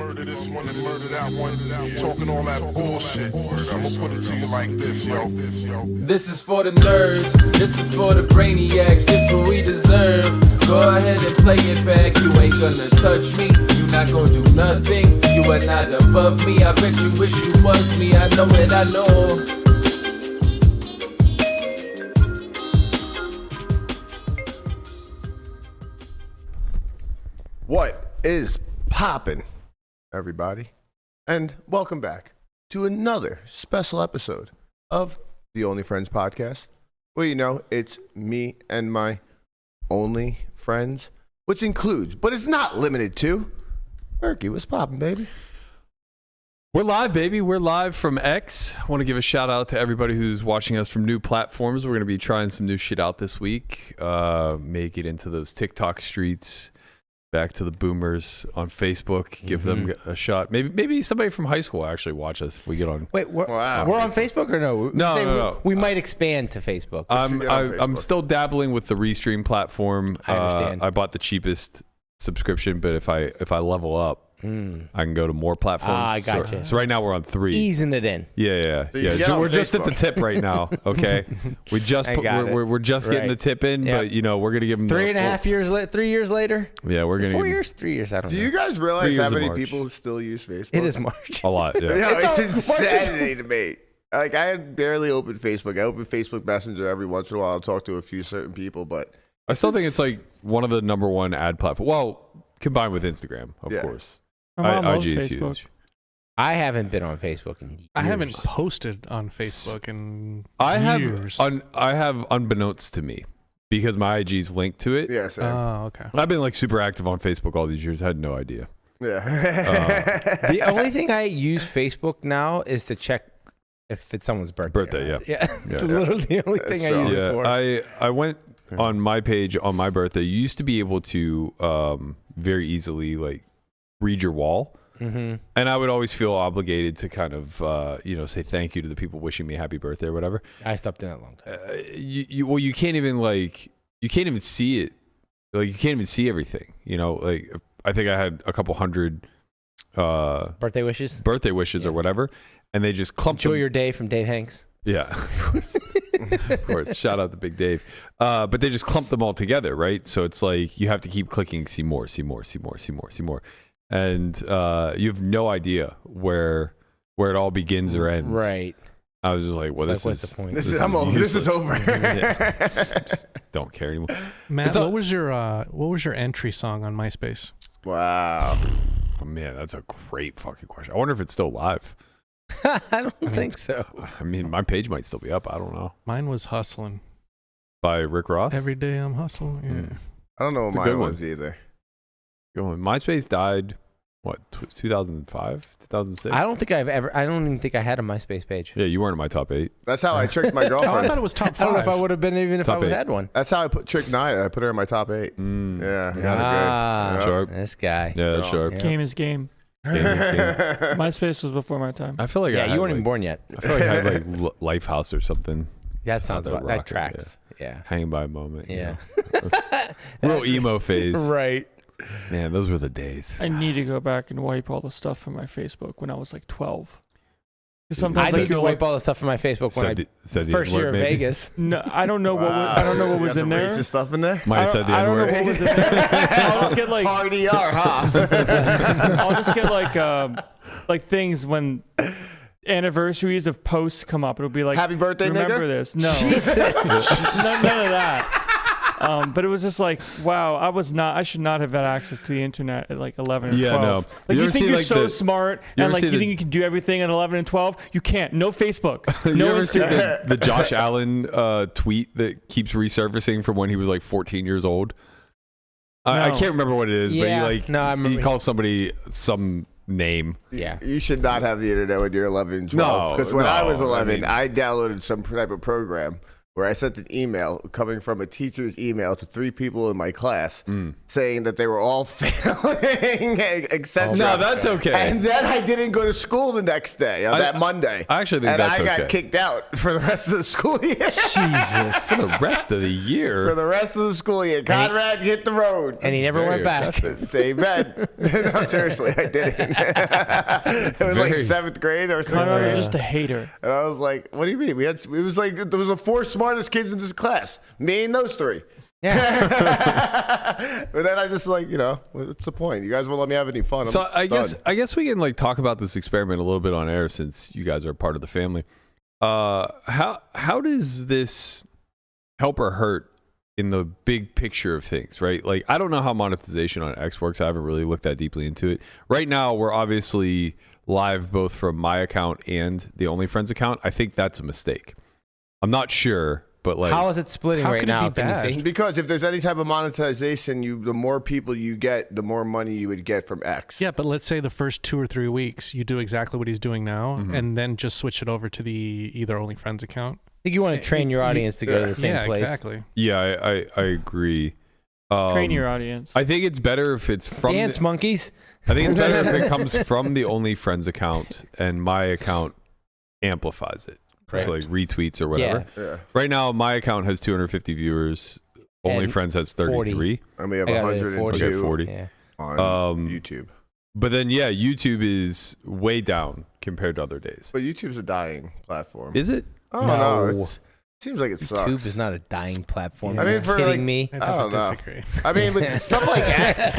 murder this one and murder that one. Talking all that bullshit. I'ma put it to you like this, yo. This is for the nerds, this is for the brainiacs, this what we deserve. Go ahead and play it back, you ain't gonna touch me, you not gonna do nothing, you are not above me, I bet you wish you was me, I know it, I know. What is poppin', everybody? And welcome back to another special episode of the Only Friends podcast. Well, you know, it's me and my only friends, which includes, but it's not limited to, Berkey. What's poppin', baby? We're live, baby. We're live from X. I want to give a shout out to everybody who's watching us from new platforms. We're going to be trying some new shit out this week. Make it into those TikTok streets. Back to the boomers on Facebook. Give them a shot. Maybe somebody from high school actually watch us if we get on. Wait, we're on Facebook or no? No. We might expand to Facebook. I'm still dabbling with the Restream platform. I understand. I bought the cheapest subscription, but if I level up, I can go to more platforms. I gotcha. So right now we're on 3. Easing it in. Yeah. get on We're just at the tip right now. Okay, we're just getting the tip in, but you know we're gonna give them 3.5 years. 3 years later. Yeah, we're gonna 4 years. 3 years. I don't know. Do you guys realize 3 how years of many March. people still use Facebook? It is March. a lot. Yeah. No, it's March insanity to me. Like, I had barely opened Facebook. I open Facebook Messenger every once in a while. I'll talk to a few certain people, but I still think it's like one of the number one ad platforms. Well, combined with Instagram, of course. I'm on IG is Facebook. huge. I haven't been on Facebook in years. I haven't posted on Facebook in years. I have unbeknownst to me because my IG's linked to it. yeah, same. Oh, okay. I've been like super active on Facebook all these years. I had no idea. Yeah. The only thing I use Facebook now is to check if it's someone's birthday. Yeah. It's literally the only thing I use it for. I went on my page on my birthday. You used to be able to very easily like read your wall. And I would always feel obligated to kind of, say thank you to the people wishing me happy birthday or whatever. I stopped doing it a long time. You can't even see it. Like, you can't even see everything, you know, like I think I had a couple hundred, Birthday wishes or whatever. And they just clumped Enjoy them. your day from Dave Hanks. Yeah, of course. Shout out to Big Dave. But they just clump them all together, right? So it's like you have to keep clicking, see more. And you have no idea where it all begins or ends. Right. I was just like, well, What's this the point? This is over. Just don't care anymore. Matt, what was your entry song on MySpace? Wow. Oh, man, that's a great fucking question. I wonder if it's still live. I don't think so. I mean, my page might still be up. I don't know. Mine was Hustling. By Rick Ross? Every day I'm hustling. Yeah. I don't know what It's a good mine one. was either. Going. MySpace died, 2005, 2006? I don't even think I had a MySpace page. Yeah, you weren't in my top 8. That's how I tricked my Oh, I girlfriend. thought it was top 5. I don't know if I would have been even if Top I would eight. have had one. That's how I tricked Naya. I put her in my top 8. Yeah, I got her good. Sharp. This guy. Yeah, that's sharp. Yeah. Game is game. MySpace was before my time. I feel like Yeah, you weren't even born yet. I feel like I had like Lifehouse or something. That sounds Not about rocker, that tracks. Yeah. Hanging by a moment. Yeah. Real emo phase. Right. Man, those were the days. I need to go back and wipe all the stuff from my Facebook when I was like 12. I Sometimes think go you wipe all the stuff from my Facebook when first year of Vegas. No, I don't know what was in there. Racist stuff in there. Might have said the I don't know N-word. what was in there. I'll just get like Hard ER, huh? I'll just get like things when anniversaries of posts come up. It'll be like, Happy birthday, remember nigga? this? No, Jesus. none of that. But it was just like, wow, I should not have had access to the internet at like 11 or 12. Yeah, no. Like, You you ever think see, you're like, so the- smart you and ever like see you the- think you can do everything at 11 and 12? You can't. No Facebook. You No ever see Instagram. the Josh Allen tweet that keeps resurfacing from when he was like 14 years old? I No. can't remember what it is, Yeah. but No, I remember. he calls somebody some name. Yeah. You should not have the internet when you're 11, 12. No, Because when I was no, 11, I mean- I downloaded some type of program where I sent an email coming from a teacher's email to 3 people in my class saying that they were all failing, etc. No, that's okay. And then I didn't go to school the next day, that Monday. I actually think and that's I okay. got kicked out for the rest of the school year. Jesus. For the rest of the year. For the rest of the school year. Conrad hit the road. And he never Very went back. Amen. No, seriously, I didn't. It was like 7th grade or 6th Conrad was grade. just a hater. And I was like, what do you mean? It was like, there was the 4 smartest kids in this class. Me and those 3. Yeah. But then I just like, what's the point? You guys won't let me have any fun. So I'm done. I guess we can like talk about this experiment a little bit on air since you guys are part of the family. How does this help or hurt in the big picture of things, right? Like, I don't know how monetization on X works. I haven't really looked that deeply into it. Right now, we're obviously live both from my account and the OnlyFriends account. I think that's a mistake. I'm not sure, but like, How is it splitting How right could it now? be Can you bad? see? Because if there's any type of monetization, the more people you get, the more money you would get from X. Yeah, but let's say the first 2 or 3 weeks you do exactly what he's doing now, and then just switch it over to the either OnlyFriends account. I think you want to train your audience to go to the same Yeah, place. exactly. yeah, I agree. Train your audience. I think it's better if it's from Dance monkeys. I think it's better if it comes from the OnlyFriends account and my account amplifies it. Correct. So like retweets or whatever. Yeah. Right now, my account has 250 viewers. And OnlyFriends has 33. And we have I got it at 102 Okay, 40. Yeah. on YouTube. But then, yeah, YouTube is way down compared to other days. But YouTube's a dying platform. Is it? Oh, No. it seems like it sucks. YouTube is not a dying platform. I mean, You're for kidding like- me? I'd I have don't to know. disagree. I mean, with stuff like X,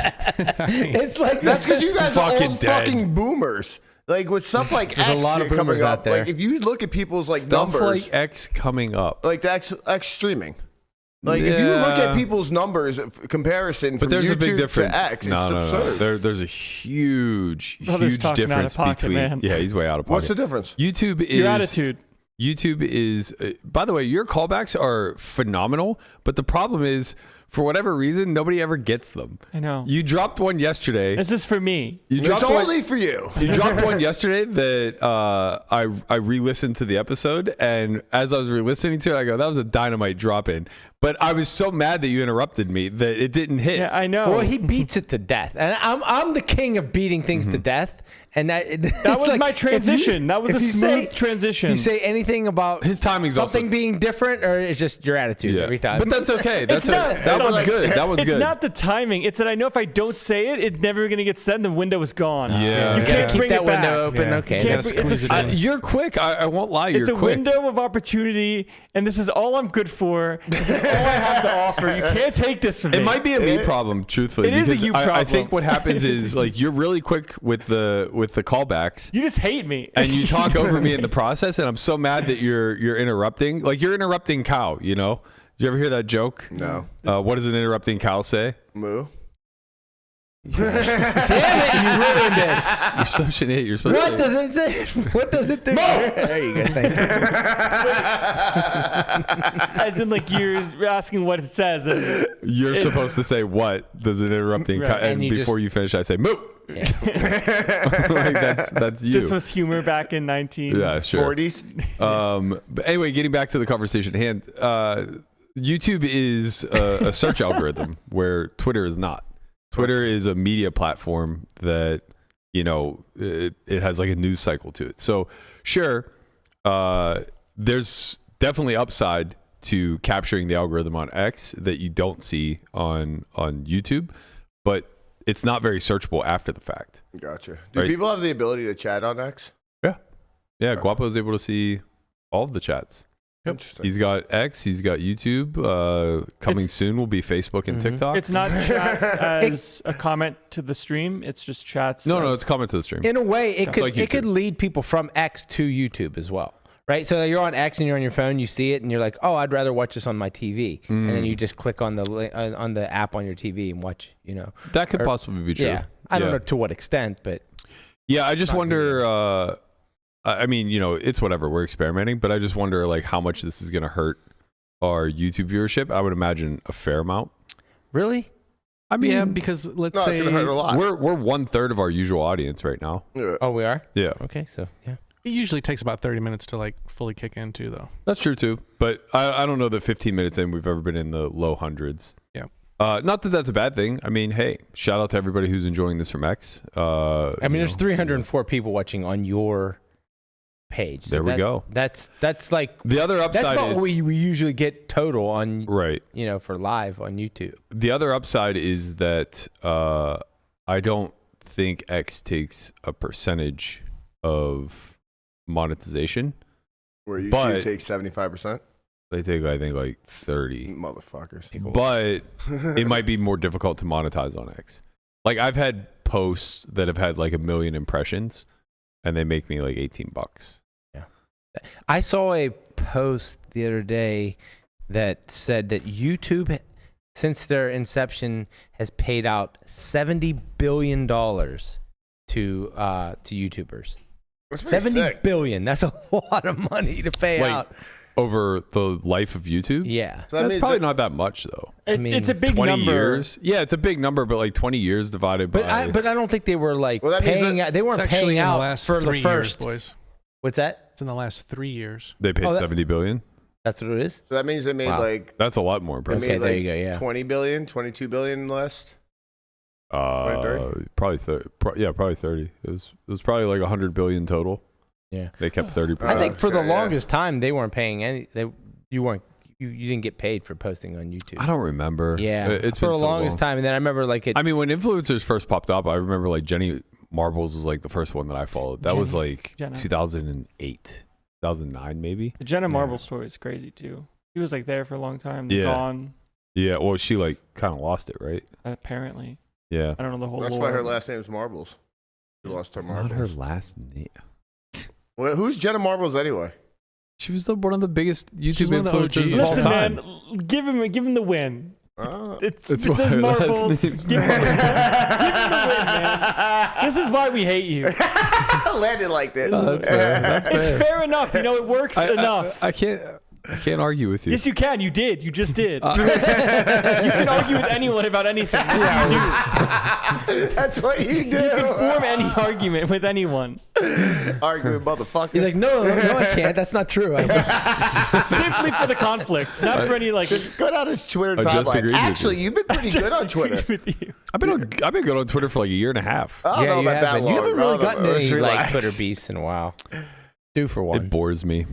It's like that's because you guys are Fucking old dead. fucking boomers. Like with stuff like There's X a lot of coming boomers up, out there. like if you look at people's like Stuff numbers, like X coming up. like the X streaming. Like if you look at people's numbers comparison But from there's YouTube a big difference. to X, it's no. absurd. There's a huge Brother's talking out of difference pocket, between. man. Yeah, he's way out of pocket. What's the difference? YouTube is Your attitude. YouTube is. By the way, your callbacks are phenomenal, but the problem is, for whatever reason, nobody ever gets them. I know. You dropped one yesterday. This is for me. You It's dropped one. only for you. You dropped one yesterday that I re-listened to the episode, and as I was re-listening to it, I go, "That was a dynamite drop-in." But I was so mad that you interrupted me that it didn't hit. Yeah, I know. Well, he beats it to death, and I'm the king of beating things to death. And that was my transition. That was a smooth transition. You say anything about His timing's something also- being different, or it's just your attitude every time. But that's okay. That's not- that it's one's not- good. That one's It's good. not the timing. It's that I know if I don't say it, it's never going to get said and the window is gone. Yeah. You You can't gotta keep bring that it back. window open. Yeah. Okay, You can't that's bring- it's a squeeze it in. You're quick. I won't lie. You're It's a quick. window of opportunity, and this is all I'm good for. This is all I have to offer. You can't take this from me. It might be a me problem, truthfully. It is a because you I problem. think what happens is like you're really quick with the callbacks. You just hate me. And you talk over me in the process, and I'm so mad that you're interrupting. Like you're interrupting cow. You know? Did you ever hear that joke? No. What does an interrupting cow say? Moo. damn it, you ruined it. You're such an idiot. You're supposed What to say. does it say? What does it do? There you go. Thanks. As in, like, you're asking what it says. And You're supposed to say what does an interrupting cow, Right. and And you before you finish, I say moo. Yeah. Like that's you. this was humor back in 19. Yeah, sure. 40s. But anyway, getting back to the conversation at hand, YouTube is a search algorithm where Twitter is not. Twitter is a media platform that, you know, it has like a news cycle to it. So sure, there's definitely upside to capturing the algorithm on X that you don't see on YouTube, but it's not very searchable after the fact. Gotcha. Do Right. people have the ability to chat on X? Yeah, Guapo is able to see all of the chats. Interesting. He's got X, he's got YouTube. Coming soon will be Facebook and TikTok. It's not chats as a comment to the stream. It's just chats. no, it's comment to the stream. In a way, it It's could like it could YouTube. lead people from X to YouTube as well, right? So you're on X and you're on your phone, you see it, and you're like, "Oh, I'd rather watch this on my TV," and then you just click on the app on your TV and watch. You know, That could or- possibly be true. yeah. I don't know to what extent, but Yeah, I just Not wonder. I mean, you know, it's whatever. We're experimenting, but I just wonder like how much this is going to hurt our YouTube viewership. I would imagine a fair amount. really, I mean, Yeah, because let's No, it's say gonna hurt a lot. we're 1/3 of our usual audience right now. Yeah. oh, we are. Yeah. Okay, so yeah, It usually takes about 30 minutes to like fully kick in too, though. That's true too, but I don't know that 15 minutes in we've ever been in the low hundreds. Yeah. Not that that's a bad thing. I mean, hey, shout out to everybody who's enjoying this from X. I mean, there's 304 people watching on your page. So there we go. That's like the other upside that's about is what we usually get total on, right. You know, for live on YouTube. The other upside is that I don't think X takes a percentage of monetization. Where YouTube But- takes 75%? They take, I think, like 30. Motherfuckers. But it might be more difficult to monetize on X. Like, I've had posts that have had like 1 million impressions, and they make me like $18. I saw a post the other day that said that YouTube, since their inception, has paid out $70 billion to YouTubers. That's pretty sick. $70 billion. That's a lot of money to pay Like, out. over the life of YouTube? Yeah. So that That's means probably that- not that much, though. It's a big 20 number. years? Yeah, it's a big number, but like 20 years divided But by... I don't think they were like Well, that means paying that- out. They weren't It's actually paying in the out last for 3 the first. years, boys. What's that? It's in the last 3 years. they paid Oh, that- 70 billion? That's what it is? So that means they made Wow. like That's a lot more they impressive. made Okay, there like you go, yeah. 20 billion, 22 billion less. 23? Probably 30. Probably 30. It was probably like 100 billion total. Yeah. They kept 30%. I think for the okay, yeah. longest time they weren't paying any. You didn't get paid for posting on YouTube. I don't remember. Yeah, It's for been the so longest long. time, and then I remember like it. I mean, when influencers first popped up, I remember like Jenny Marbles was like the first one that I followed. That was like Jenna. 2008, 2009 maybe. The Jenna Marble story is crazy too. He was like there for a long time, then Yeah. gone. Yeah, well, she like kind of lost it, right? Apparently, Yeah. I don't know the whole. That's lore. why her last name's Marbles. She lost her It's marbles. not her last name. Well, who's Jenna Marbles anyway? She was one of the biggest She's YouTube one of the influencers OGs. of all Listen, time. man, give him the win. It That's says why her last Marbles. name- Give him the win, man. This is why we hate you. Landed like that. That's fair. That's It's fair. fair enough. You know, it works enough. I can't argue with you. Yes, you can. You did. You just did. You can argue with anyone about anything. That's what you do. That's what you do. You can form any argument with anyone. Argue with motherfucker. He's like, no, I can't. That's not true. Simply for the conflict, not for any like. Just go down his Twitter I just agreed timeline. with Actually, you. you've been pretty good on Twitter. With you. I've been good on Twitter for like a year and a half. I don't know you about have that been. long. You haven't really I don't gotten know. any Let's like relax. Twitter beefs in a while. Do for It one. bores me.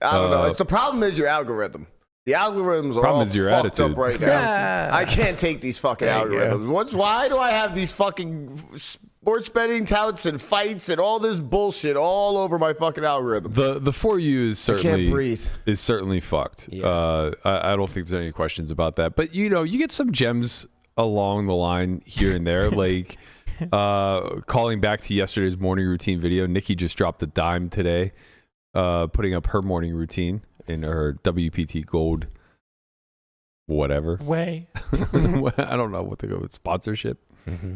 I don't know. It's the problem is your algorithm. The algorithms are Problem all is your fucked attitude. up right now. I can't take these fucking There you go. algorithms. Why do I have these fucking sports betting touts and fights and all this bullshit all over my fucking algorithm? The For You is I can't certainly breathe. fucked. Yeah. I don't think there's any questions about that. But you get some gems along the line here and there, like calling back to yesterday's morning routine video. Nikki just dropped a dime today, putting up her morning routine in her WPT Gold, whatever. Way. I don't know what they go with sponsorship. Mm-hmm.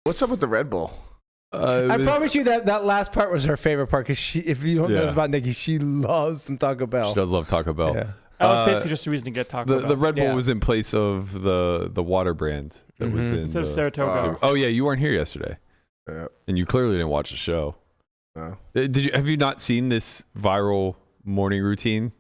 What's up with the Red Bull? I promise you that last part was her favorite part because if you don't know Yeah. this about Nikki, she loves some Taco Bell. She does love Taco Bell. Yeah. That was basically just a reason to get Taco Bell. The Red Bull Yeah. was in place of the water brand that was in Instead of the- Saratoga. Oh yeah, you weren't here yesterday, Yeah. and you clearly didn't watch the show. No. Have you not seen this viral morning routine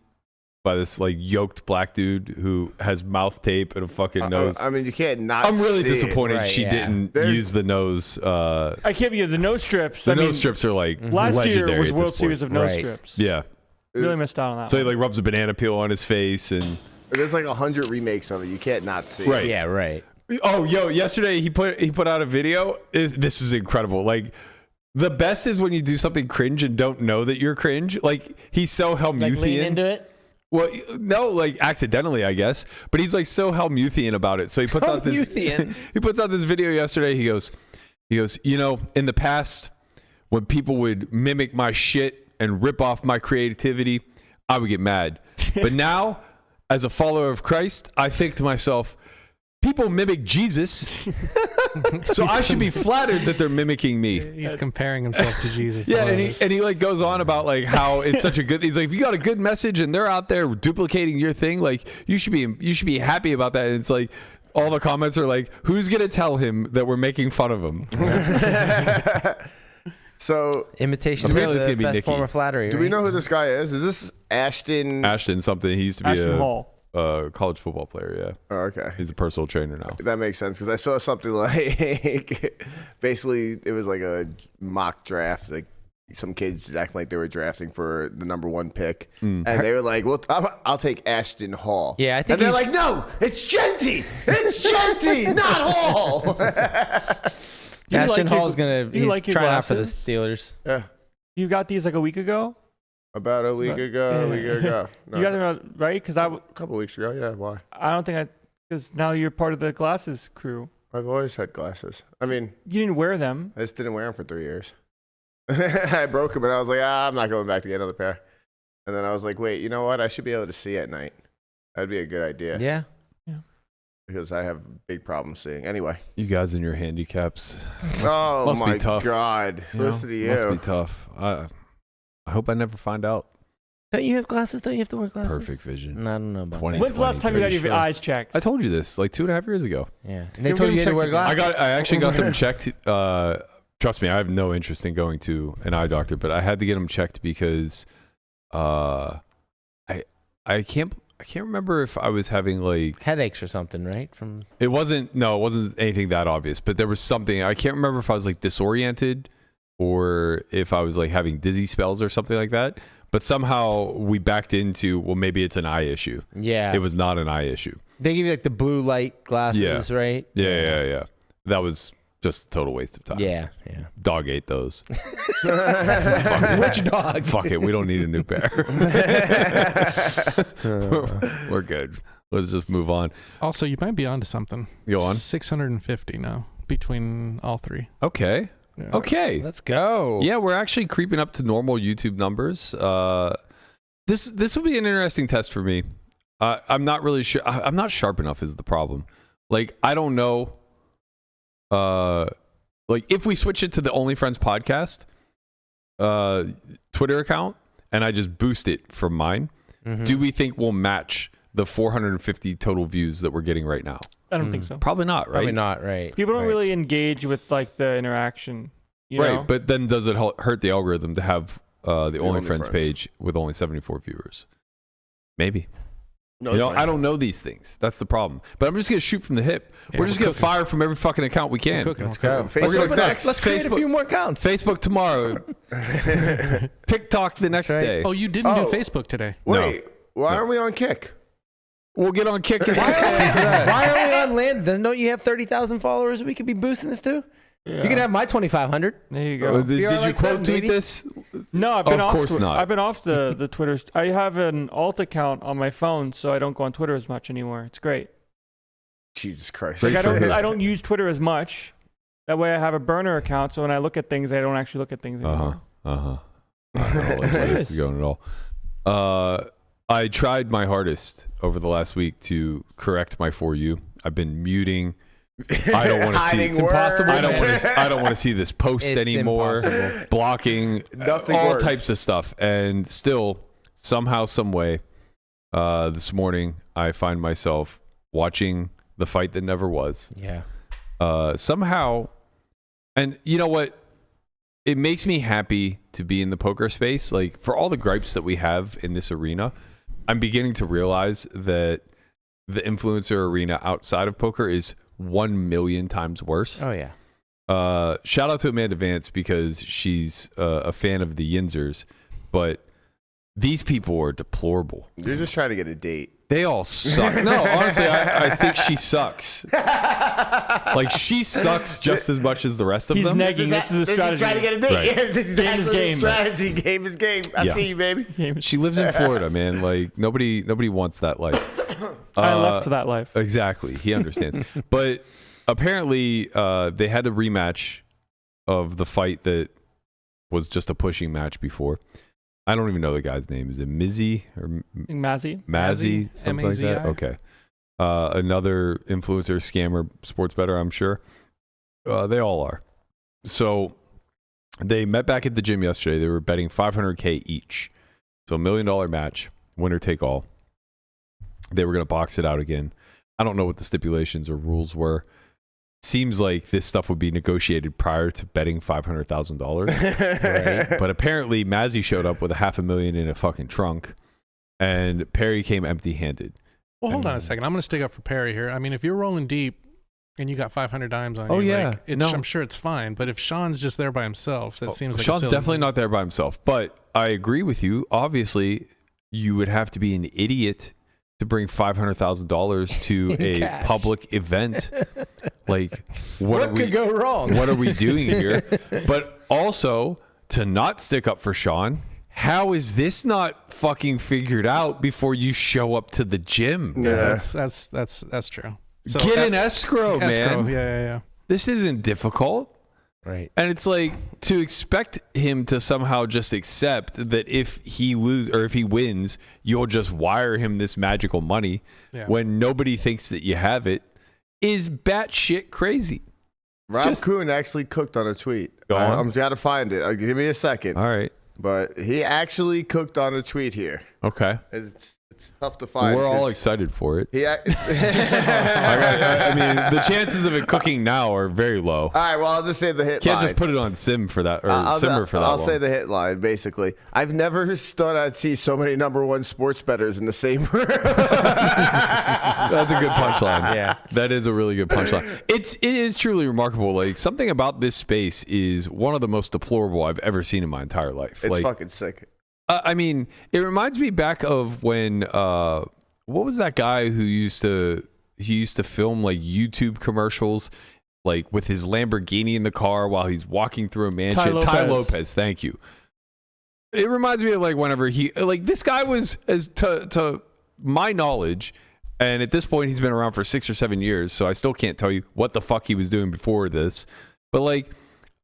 by this like yoked black dude who has mouth tape and a fucking nose? I mean, you can't not. I'm really see disappointed Right, she yeah. didn't use the nose. I can't believe the nose strips. The nose strips are like Last year legendary was at World this Series point. of nose Right. strips. Yeah. Really missed out on that. So he one. like rubs a banana peel on his face and There's like 100 remakes of it. You can't not see. Right. It. Yeah, right. oh, yo, yesterday he put out a video. This was incredible. Like the best is when you do something cringe and don't know that you're cringe. Like he's so Helmuthian. Like lean into it. Well, no, like accidentally, I guess. But he's like so Helmuthian about it. So he puts out this Helmuthian. he puts out this video yesterday. He goes, you know, in the past when people would mimic my shit and rip off my creativity, I would get mad. But now, as a follower of Christ, I think to myself, people mimic Jesus. So I should be flattered that they're mimicking me. He's comparing himself to Jesus. Yeah, and he like goes on about like how it's such a good. He's like, if you got a good message and they're out there duplicating your thing, like you should be happy about that. And it's like all the comments are like, who's gonna tell him that we're making fun of him? So, Imitation Apparently is it's the gonna be best Nikki. form of flattery. do we know who this guy is? Is this Ashton? Ashton something. He used to be Ashton Hall. a college football player. Yeah, Oh, okay. he's a personal trainer now. That makes sense because I saw something like basically it was like a mock draft. Like some kids acting like they were drafting for the number 1 pick, and they were like, "Well, I'll take Ashton Hall." Yeah, I think and they're he's- like, "No, it's Genty. It's Genty, not Hall." Ashton like your- Hall's gonna. you He's like your trying out for the glasses? Steelers. Yeah, You got these like a week ago. about a week ago. Yeah. No, You got them right because a couple weeks ago. Yeah, why? I don't think because now you're part of the glasses crew. I've always had glasses. I mean, You didn't wear them. I just didn't wear them for 3 years. I broke them, and I was like, I'm not going back to get another pair. And then I was like, wait, you know what? I should be able to see at night. That'd be a good idea. Yeah. Because I have big problems seeing. Anyway. You guys and your handicaps. Oh must be my tough. God. You know? Listen to you. Must be tough. I hope I never find out. Don't you have glasses? Don't you have to wear glasses? Perfect vision. No, I don't know about 20. that. When's the last time you got your sure. eyes checked? I told you this like 2.5 years ago. Yeah. And they You're told getting you to wear checked again. glasses. I actually got them checked. Trust me, I have no interest in going to an eye doctor, but I had to get them checked because I can't remember if I was having like Headaches or something, right? From it wasn't anything that obvious, but there was something. I can't remember if I was like disoriented or if I was like having dizzy spells or something like that. But somehow we backed into, well, maybe it's an eye issue. yeah. It was not an eye issue. They give you like the blue light glasses, right? Yeah. That was just a total waste of time. Yeah. Dog ate those. Which dog? Fuck it. We don't need a new pair. We're good. Let's just move on. Also, you might be onto something. Go on. 650 now between all three. Okay. Yeah. Okay. Let's go. Yeah, we're actually creeping up to normal YouTube numbers. This will be an interesting test for me. I'm not really sure. I'm not sharp enough is the problem. Like, I don't know. Like, if we switch it to the Only Friends podcast Twitter account and I just boost it from mine, do we think we'll match the 450 total views that we're getting right now? I don't think so. Probably not, right? Probably not, right? People don't Right. really engage with like the interaction. You Right, know? but then does it hurt the algorithm to have the Only Friends OnlyFriends. page with only 74 viewers? Maybe. No, You it's know, fine. I don't know these things. That's the problem. But I'm just gonna shoot from the hip. Yeah, we're just we're gonna cooking. fire from every fucking account we can. Cooking. Let's go. Facebook next. Let's create a Facebook- few more accounts. Facebook tomorrow. TikTok the next That's right. day. Oh, you didn't Oh. do Facebook today. Wait, why aren't we on Kick? We'll get on Kick. Why are we on land? Don't you have 30,000 followers? We could be boosting this too. Yeah. You can have my 2,500. There you go. Did PR you like quote seven, tweet baby. this? No, I've been Of off. course not. I've been off the Twitter. I have an alt account on my phone, so I don't go on Twitter as much anymore. It's great. Jesus Christ. Like I don't use Twitter as much. That way, I have a burner account, so when I look at things, I don't actually look at things anymore. I don't know where this is going at all. I tried my hardest over the last week to correct my For You. I've been muting. I don't want to see. Hiding It's impossible. I words. don't want to see this post It's anymore. impossible. Blocking, Nothing all works. types of stuff, and still somehow, some way, this morning I find myself watching the fight that never was. Yeah. Somehow, and you know what? it makes me happy to be in the poker space. Like, for all the gripes that we have in this arena, I'm beginning to realize that the influencer arena outside of poker is 1 million times worse. Oh yeah. Shout out to Amanda Vance because she's a fan of the Yinzers, but these people are deplorable. You're just trying to get a date. They all suck. No, honestly, I think she sucks. Like, she sucks just as much as the rest of He's them. negging. This is a strategy. Trying to get a date. Right. Yeah, this is Game is exactly game. the strategy. Game is game. I Yeah. see you, baby. She lives in Florida, man. Like, nobody wants that life. I left to that life. Exactly. He understands. But apparently, they had a rematch of the fight that was just a pushing match before. I don't even know the guy's name. Is it Mizzy or Mazzy? Mazzy? Something like that? M-A-Z-I? Okay. Another influencer, scammer, sports bettor, I'm sure. They all are. So they met back at the gym yesterday. They were betting $500K each. So $1 million match, winner take all. They were going to box it out again. I don't know what the stipulations or rules were. Seems like this stuff would be negotiated prior to betting $500,000. Right? But apparently Mazzy showed up with $500,000 in a fucking trunk, and Perry came empty-handed. Well, hold on a second. I'm going to stick up for Perry here. I mean, if you're rolling deep and you got 500 dimes on Oh, you, yeah. like, No. I'm sure it's fine. But if Sean's just there by himself, that seems like a Sean's silly definitely move. not there by himself. But I agree with you. Obviously, you would have to be an idiot to bring $500,000 to a cash. public event. Like, What could go wrong? What are we doing here? But also, to not stick up for Sean, how is this not fucking figured out before you show up to the gym? Yeah, that's true. So Get that- an escrow, escrow. man. Yeah. This isn't difficult. Right. And it's like, to expect him to somehow just accept that if he loses or if he wins, you'll just wire him this magical money Yeah. when nobody thinks that you have it is batshit crazy. Rob just- Kuhn actually cooked on a tweet. Go on. I'm got to find it. Give me a second. All right. But he actually cooked on a tweet here. Okay. It's tough to find. We're all 'cause excited for it. He, I mean, the chances of it cooking now are very low. all right, well, I'll just say the hit Can't line. just put it on sim for that or simmer for that I'll long. say the hit line, basically. I've never thought I'd see so many number one sports bettors in the same room. That's a good punchline. Yeah. That is a really good punchline. It is truly remarkable. Like, something about this space is one of the most deplorable I've ever seen in my entire life. It's like, fucking sick. I mean, it reminds me back of when what was that guy who used to film like YouTube commercials, like with his Lamborghini in the car while he's walking through a mansion. Ty Lopez. Lopez, thank you. It reminds me of like whenever this guy was, as to my knowledge, and at this point he's been around for 6 or 7 years, so I still can't tell you what the fuck he was doing before this, but like,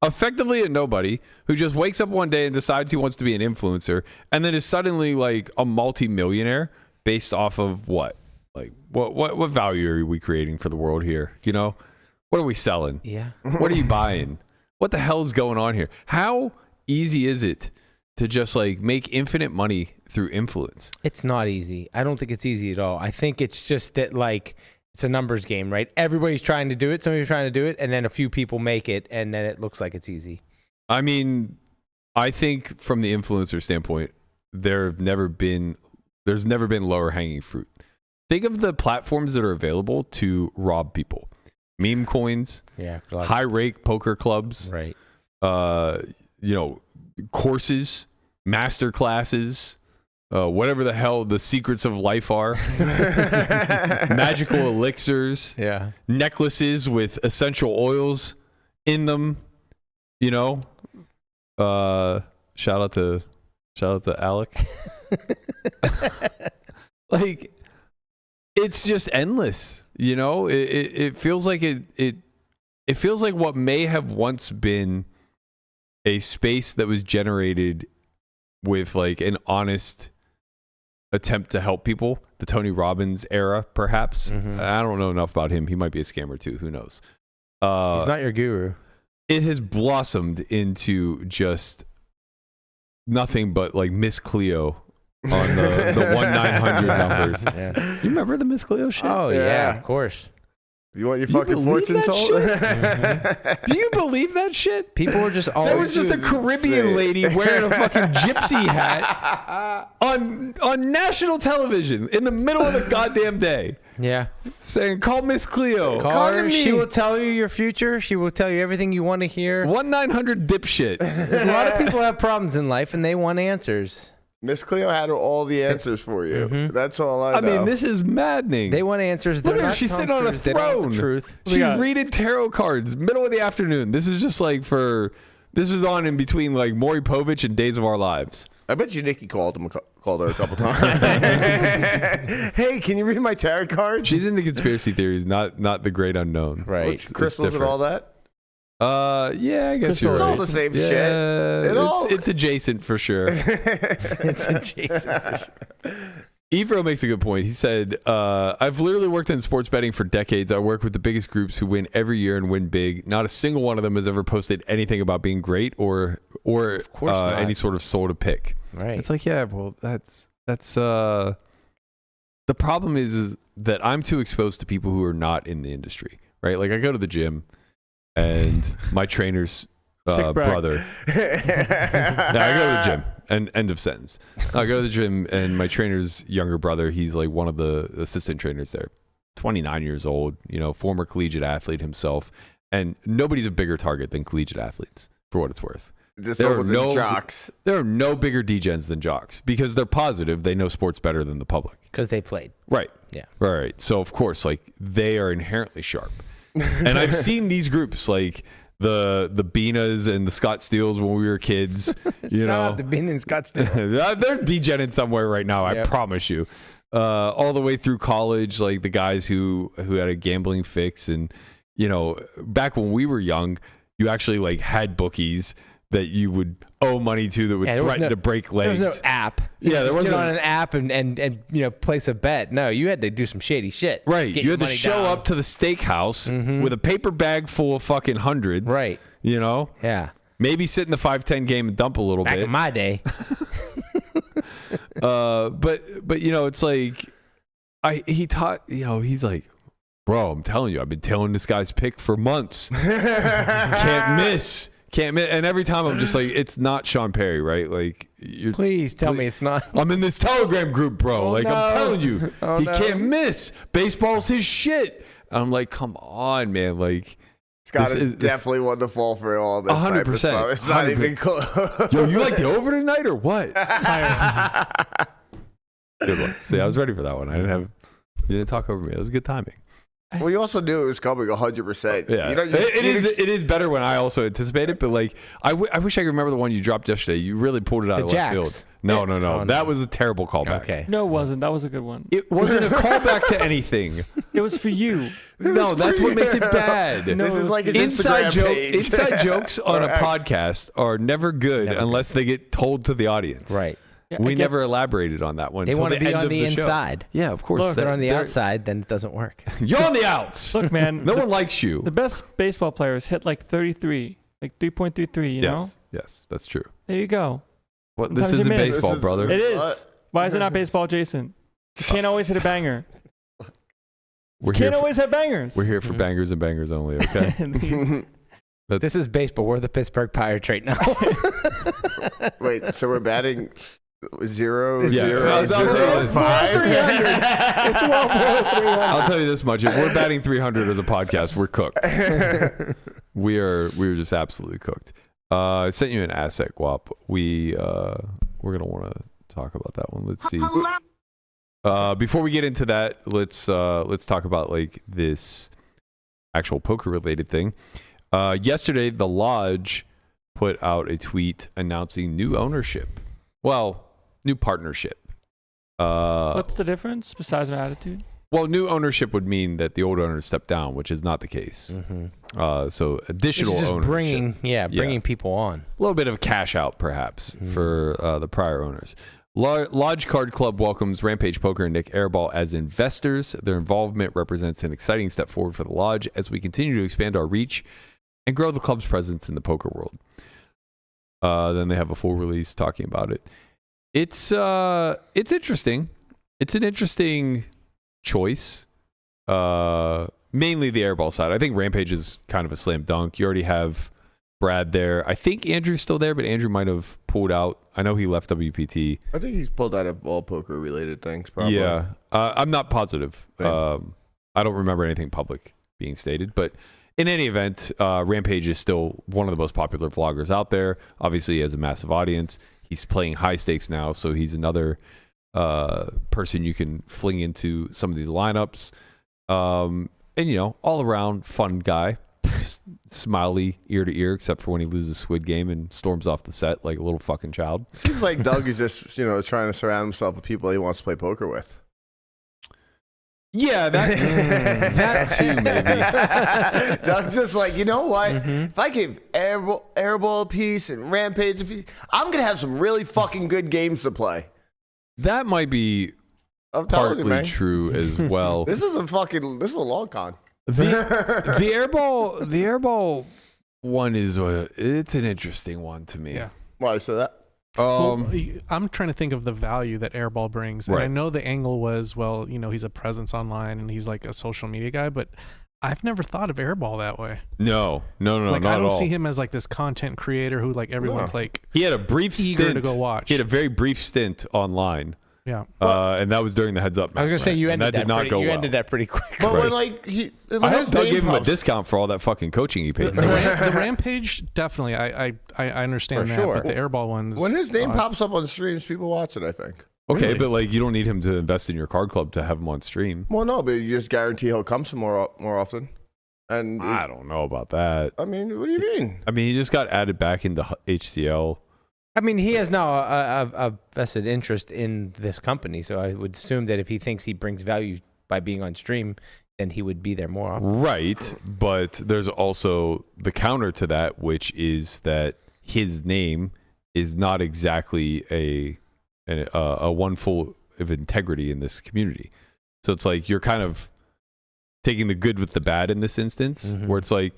effectively a nobody who just wakes up one day and decides he wants to be an influencer and then is suddenly like a multi-millionaire based off of what? Like, what value are we creating for the world here? You know, what are we selling? Yeah. What are you buying? What the hell is going on here? How easy is it to just like make infinite money through influence? It's not easy. I don't think it's easy at all. I think it's just that, like, it's a numbers game, right? Everybody's trying to do it. Somebody's trying to do it, and then a few people make it, and then it looks like it's easy. I mean, I think from the influencer standpoint, there's never been lower hanging fruit. Think of the platforms that are available to rob people. Meme coins, Yeah. high rake poker clubs, Right. Courses, master classes, whatever the hell the secrets of life are, magical elixirs, Yeah. necklaces with essential oils in them, you know. Shout out to Alec. Like, it's just endless, you know. It feels like it feels like what may have once been a space that was generated with like an honest attempt to help people, the Tony Robbins era, perhaps. Mhm. I don't know enough about him. He might be a scammer too. Who knows? He's not your guru. It has blossomed into just nothing but like Miss Cleo on the 1-900 numbers. Yeah. You remember the Miss Cleo shit? Oh, yeah, Yeah. of course. You want your You fucking believe fortune that told? shit? Do you believe that shit? People were just That always. was just a Caribbean insane. lady wearing a fucking gypsy hat on national television in the middle of the goddamn day, Yeah. saying, "Call Miss Cleo." Call to her. me. She will tell you your future. She will tell you everything you want to hear. 1-900 dipshit. A lot of people have problems in life and they want answers. Miss Cleo had all the answers for you. That's all I know. I mean, this is maddening. They want answers. Look They're at her. not She's Tom sitting on a Cruise. They don't want throne. the truth. She's Yeah. reading tarot cards, middle of the afternoon. This is just like this was on in between like Maury Povich and Days of Our Lives. I bet you Nikki called her a couple times. Hey, can you read my tarot cards? She's into conspiracy theories, not the great unknown. Right. What's crystals and all that? Yeah, I guess you're It's right. all the same Yeah, shit. It's adjacent for sure. It's adjacent for sure. Evro makes a good point. He said, I've literally worked in sports betting for decades. I work with the biggest groups who win every year and win big. Not a single one of them has ever posted anything about being great or not. any sort of soul to pick. Right. It's like, yeah, well, that's the problem is that I'm too exposed to people who are not in the industry, right? Like I go to the gym and my trainer's Sick brag. brother. I go to the gym. And end of sentence. I go to the gym and my trainer's younger brother, he's like one of the assistant trainers there. 29 years old, former collegiate athlete himself. And nobody's a bigger target than collegiate athletes, for what it's worth. Just There over are the no- jocks. There are no bigger degens than jocks because they're positive. They know sports better than the public. Because they played. Right. Yeah. Right. So, of course, like they are inherently sharp. And I've seen these groups like the Beanas and the Scott Steels when we were kids. Shout out to Ben and Scottsdale. They're degenerate somewhere right now. I Yep. promise you. All the way through college, like the guys who had a gambling fix, and back when we were young, you actually like had bookies that you would owe money to that would Yeah, there was threaten to break There legs. was no app. Yeah, there Just wasn't- get on an app and place a bet. No, you had to do some shady shit. Right. Get You your had to money show down. up to the steakhouse with a paper bag full of fucking hundreds. Right. Yeah. Maybe sit in the 5-10 game and dump a little Back bit. in my day. But it's like he taught, he's like, bro, I'm telling you, I've been tailing this guy's pick for months. Can't miss. And every time I'm just like, it's not Sean Perry, right? Like, Please tell me it's not. I'm in this Telegram group, bro. Oh, like, no. I'm telling you, Oh, he no. can't miss. Baseball's his shit. I'm like, come on, man. Like, Scott This is is- this- definitely one to fall for all this type of 100%, stuff. It's not 100%. even close. yo, you like the over tonight or what? Higher. Good one. See, I was ready for that one. You didn't talk over me. It was good timing. Well, you also knew it was coming 100%. Yeah, it is better when I also anticipate it. But like, I wish I could remember the one you dropped yesterday. You really pulled it out The of left Jacks. field. No. Oh, no. That was a terrible callback. Okay. No, it wasn't. That was a good one. It wasn't a callback to anything. It was for you. No, that's what makes it bad. No, This is like his Inside Instagram page. inside jokes on Or a X. podcast are never good Never unless they get told to the audience. Right. Yeah, We I get- never elaborated on that one. They want want to be on the inside. Yeah, of course. If they're on the outside, then it doesn't work. You're on the outs. Look, man. No one likes you. The best baseball players hit like 33, like 3.33. You know. Yes, that's true. There you go. Well, this Sometimes you isn't miss. baseball, This is- brother. It is. What? Why is it not baseball, Jason? You can't always hit a banger. We're here. Can't For, always have bangers. we're here for bangers and bangers only. Okay. That's, This is baseball. We're the Pittsburgh Pirates right now. Wait, so we're batting 0, Yeah. 0, I'll tell you 0, this. 5? I'll tell you this much: if we're batting 300 as a podcast, we're cooked. we are just absolutely cooked. I sent you an asset, Guap. We're gonna want to talk about that one. Let's see. Before we get into that, let's talk about like this actual poker related thing. Yesterday, the Lodge put out a tweet announcing new ownership. Well, new partnership. What's the difference besides my attitude? Well, new ownership would mean that the old owners stepped down, which is not the case. So additional just ownership. bringing people on. A little bit of cash out, perhaps, for the prior owners. Lodge Card Club welcomes Rampage Poker and Nick Airball as investors. Their involvement represents an exciting step forward for the Lodge as we continue to expand our reach and grow the club's presence in the poker world. Then they have a full release talking about it. It's interesting. It's an interesting choice mainly the airball side. I think Rampage is kind of a slam dunk. You already have Brad there. I think Andrew's still there, but Andrew might have pulled out. I know he left WPT. I think he's pulled out of all poker related things. Probably. Yeah, I'm not positive. Right. I don't remember anything public being stated, but in any event, Rampage is still one of the most popular vloggers out there. Obviously, he has a massive audience. He's playing high stakes now, so he's another person you can fling into some of these lineups. And all around fun guy. Just smiley ear to ear, except for when he loses Squid Game and storms off the set like a little fucking child. Seems like Doug is just, trying to surround himself with people he wants to play poker with. Yeah, that too, maybe. Doug's just like, you know what? If I give Airball a piece and Rampage a piece, I'm going to have some really fucking good games to play. That might be I'm telling you, partly man. true as well. This is a long con. The airball one is it's an interesting one to me. Yeah. Why say that? Well, I'm trying to think of the value that Airball brings. And Right. I know the angle was, he's a presence online and he's like a social media guy, but I've never thought of Airball that way. No, Like, not I at don't all. see him as like this content creator who like everyone's like He had a brief eager stint to go watch. He had a very brief stint online. Yeah. And that was during the heads up match. I was gonna say you And ended that did not go well. ended that pretty quick. But Right. when I hope his Doug name gave him a pops- discount for all that fucking coaching he paid. The Rampage, definitely. I understand For that, sure. but the Airball ones. When his name pops up on streams, people watch it, I think. Okay, Really? but like you don't need him to invest in your card club to have him on stream. Well, no, but you just guarantee he'll come some more often. And I don't know about that. I mean, what do you mean? I mean, he just got added back into HCL. I mean, he has now a vested interest in this company, so I would assume that if he thinks he brings value by being on stream, then he would be there more often. Right, but there's also the counter to that, which is that his name is not exactly a one full of integrity in this community. So it's like you're kind of taking the good with the bad in this instance, where it's like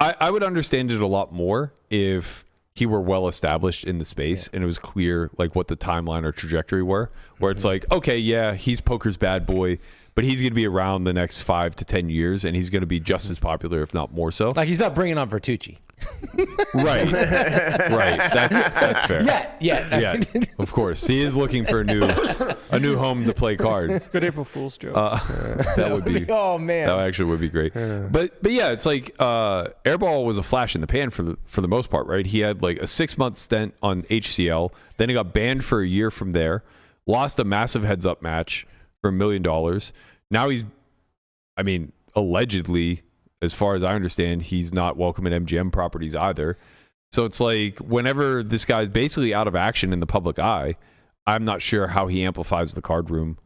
I would understand it a lot more if he were well established in the space and it was clear like what the timeline or trajectory were, where it's like, okay, yeah, he's poker's bad boy, but he's going to be around the next 5 to 10 years and he's going to be just as popular, if not more so. Like he's not bringing on Bertucci. Right. Right. That's fair. Yeah. Of course. He is looking for a new home to play cards. Good April Fool's joke. That would be Oh man. that actually would be great. But yeah, it's like Airball was a flash in the pan for the most part, right? He had like a 6-month stint on HCL, then he got banned for a year from there, lost a massive heads up match for $1 million. Now he's, I mean, allegedly, as far as I understand, he's not welcome at MGM properties either. So it's like whenever this guy's basically out of action in the public eye, I'm not sure how he amplifies the card room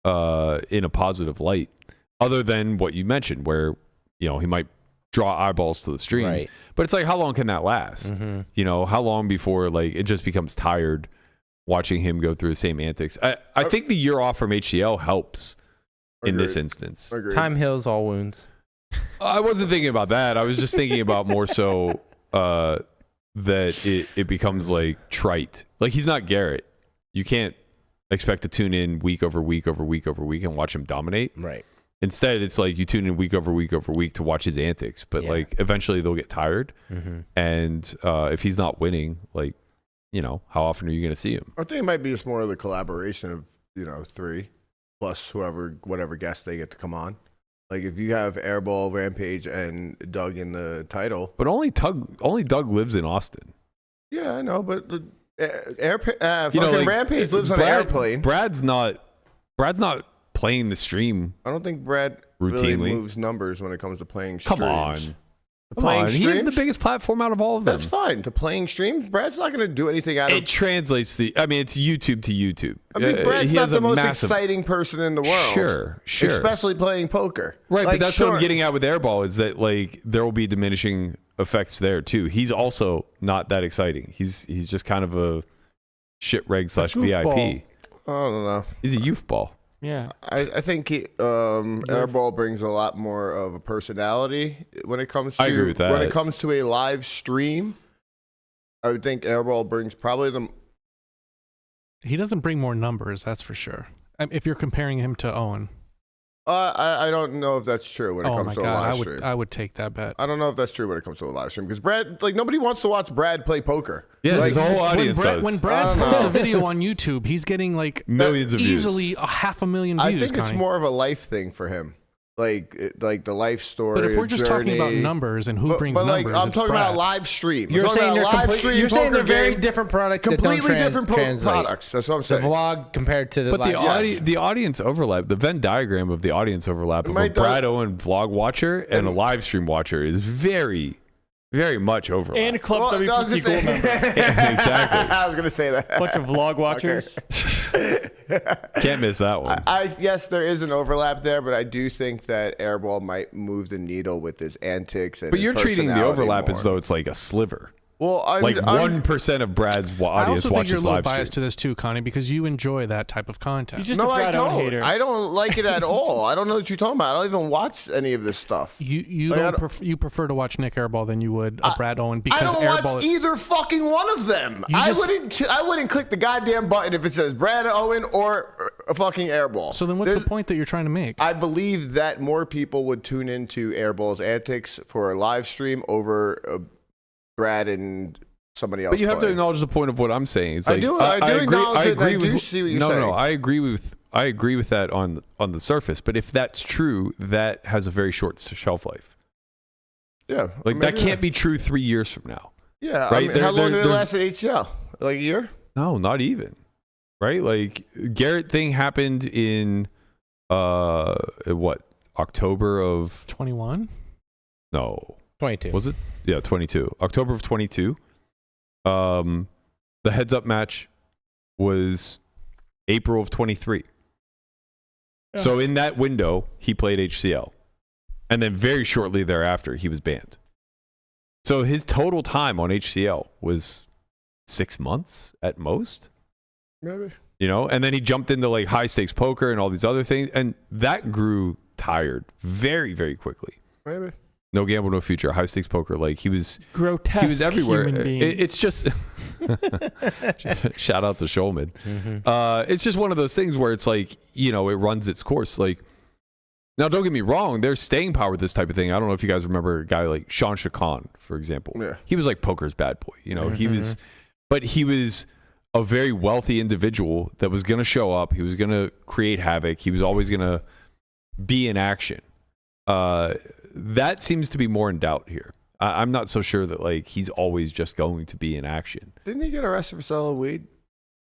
in a positive light, other than what you mentioned, where he might draw eyeballs to the stream. Right. But it's like, how long can that last? How long before like it just becomes tired watching him go through the same antics? I think the year off from HCL helps in this instance. Agreed. Time heals all wounds. I wasn't thinking about that. I was just thinking about more so that it becomes like trite. Like he's not Garrett. You can't expect to tune in week over week over week over week and watch him dominate. Right. Instead, it's like you tune in week over week over week to watch his antics. But like eventually they'll get tired. And if he's not winning, like, how often are you going to see him? I think it might be just more of the collaboration of 3 plus whatever guest they get to come on. Like if you have Airball, Rampage, and Doug in the title. But only Doug lives in Austin. Yeah, I know, but Rampage lives on an airplane. Brad's not playing the stream. I don't think Brad really Routinely. moves numbers when it comes to playing streams. Come on. He is the biggest platform out of all of them. That's fine. To playing streams, Brad's not going to do anything out of It translates it's YouTube to YouTube. I mean, Brad's He not has the a most massive- exciting person in the world. Sure. Especially playing poker. Right, Like, but that's sure. what I'm getting at with Airball is that like there will be diminishing effects there too. He's also not that exciting. He's just kind of a shit reg / VIP. goofball. I don't know. He's a youth ball. Yeah. I think Airball brings a lot more of a personality when it comes to I agree with that. when it comes to a live stream. I would think Airball brings probably the. He doesn't bring more numbers, that's for sure. If you're comparing him to Owen. I don't know if that's true when it Oh comes my to a god, live I stream. would take that bet. I don't know if that's true when it comes to a live stream because Brad, like nobody wants to watch Brad play poker. Yeah, like, his whole audience when does. When Brad I don't posts know. a video on YouTube, he's getting like Millions of views. easily 500,000 views. I think it's Connie. more of a life thing for him, like the life story. But if we're just talking about journey. numbers and who brings but numbers, like I'm it's talking Brad. about a live stream. You're I'm talking saying about they're a live stream you're saying poker they're very game, different products, completely that don't different translate. products. That's what I'm The saying. vlog compared to the But live. the audience overlap, the Venn diagram of the audience overlap of a might Brad Owen vlog watcher and a live stream watcher is very, very much overlap. And Club Well, I was WPT gonna Gold say- member. Exactly. I was gonna say that. Bunch of vlog watchers. Can't miss that one. Yes, there is an overlap there, but I do think that Airball might move the needle with his antics. And But his you're treating the personality overlap more. as though it's like a sliver. Well, Like 1% of Brad's I audience also think watches you're a little live biased to streams. this too, Connie, because you enjoy that type of content. He's just no, a I Brad Owen don't. hater. I don't like it at all. I don't know what you're talking about. I don't even watch any of this stuff. You Like, I don't don't- you prefer to watch Nick Airball than you would a Brad Owen because I don't Airball. watch either fucking one of them. You just- I wouldn't click the goddamn button if it says Brad Owen or a fucking Airball. So then, what's There's- the point that you're trying to make? I believe that more people would tune into Airball's antics for a live stream over Brad and somebody else. But you have to playing. acknowledge the point of what I'm saying. It's I like, do acknowledge it, and I do see what you're no, saying. No, I agree with that on the surface. But if that's true, that has a very short shelf life. Yeah, Like that can't be true 3 years from now. Yeah, right? I mean, how long did it there's- last at HCL? Like a year? No, not even. Right? Like Garrett thing happened in what, October of 21. no. 22. Was it? Yeah, 22. October of 22. The heads up match was April of 23. Yeah. So in that window, he played HCL. And then very shortly thereafter, he was banned. So his total time on HCL was 6 months at most. Maybe. You know, and then he jumped into like high stakes poker and all these other things. And that grew tired very, very quickly. Maybe. No gamble, no future. High stakes poker. Like he was Grotesque everywhere. human being. It's just shout out to Shulman. It's just one of those things where it's like, you know, it runs its course. Like now, don't get me wrong. There's staying power with this type of thing. I don't know if you guys remember a guy like Sean Chacon, for example. Yeah. He was like poker's bad boy. You know, he was a very wealthy individual that was going to show up. He was going to create havoc. He was always going to be in action. That seems to be more in doubt here. I'm not so sure that like he's always just going to be in action. Didn't he get arrested for selling weed?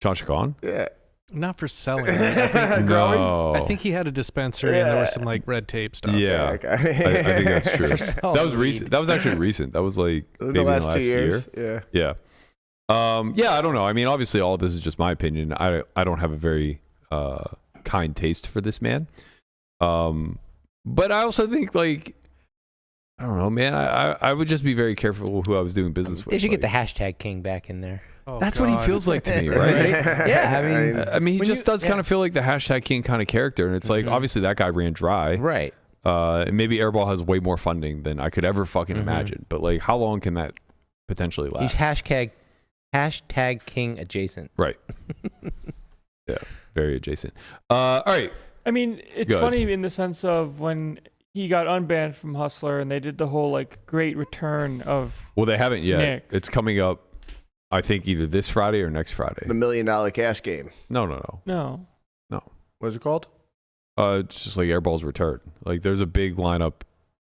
Sean Chacon? Yeah. Not for selling. I Growing? No. think, I think he had a dispensary and there was some like red tape stuff. Yeah, Okay. I think that's true. selling That was weed. recent. That was actually recent. That was like In maybe the last 2 year. years. Yeah. Yeah. Yeah, I don't know. I mean, obviously, all of this is just my opinion. I don't have a very kind taste for this man. But I also think, like, I don't know, man. I would just be very careful who I was doing business with. They should get the Like, hashtag king back in there. Oh, that's what he God. feels like to me, right? Yeah, I mean, He when just you- does kind of feel like the hashtag king kind of character. And it's like, obviously, that guy ran dry. right. And maybe Airball has way more funding than I could ever fucking imagine. But, like, how long can that potentially last? He's hashtag king adjacent. Right. Yeah, very adjacent. All right. I mean, it's Good. funny in the sense of when he got unbanned from Hustler and they did the whole like great return of Well, they haven't yet. Nick. It's coming up, I think, either this Friday or next Friday. The $1 million cash game. No. no. What's it called? It's just like Airball's return. Like, there's a big lineup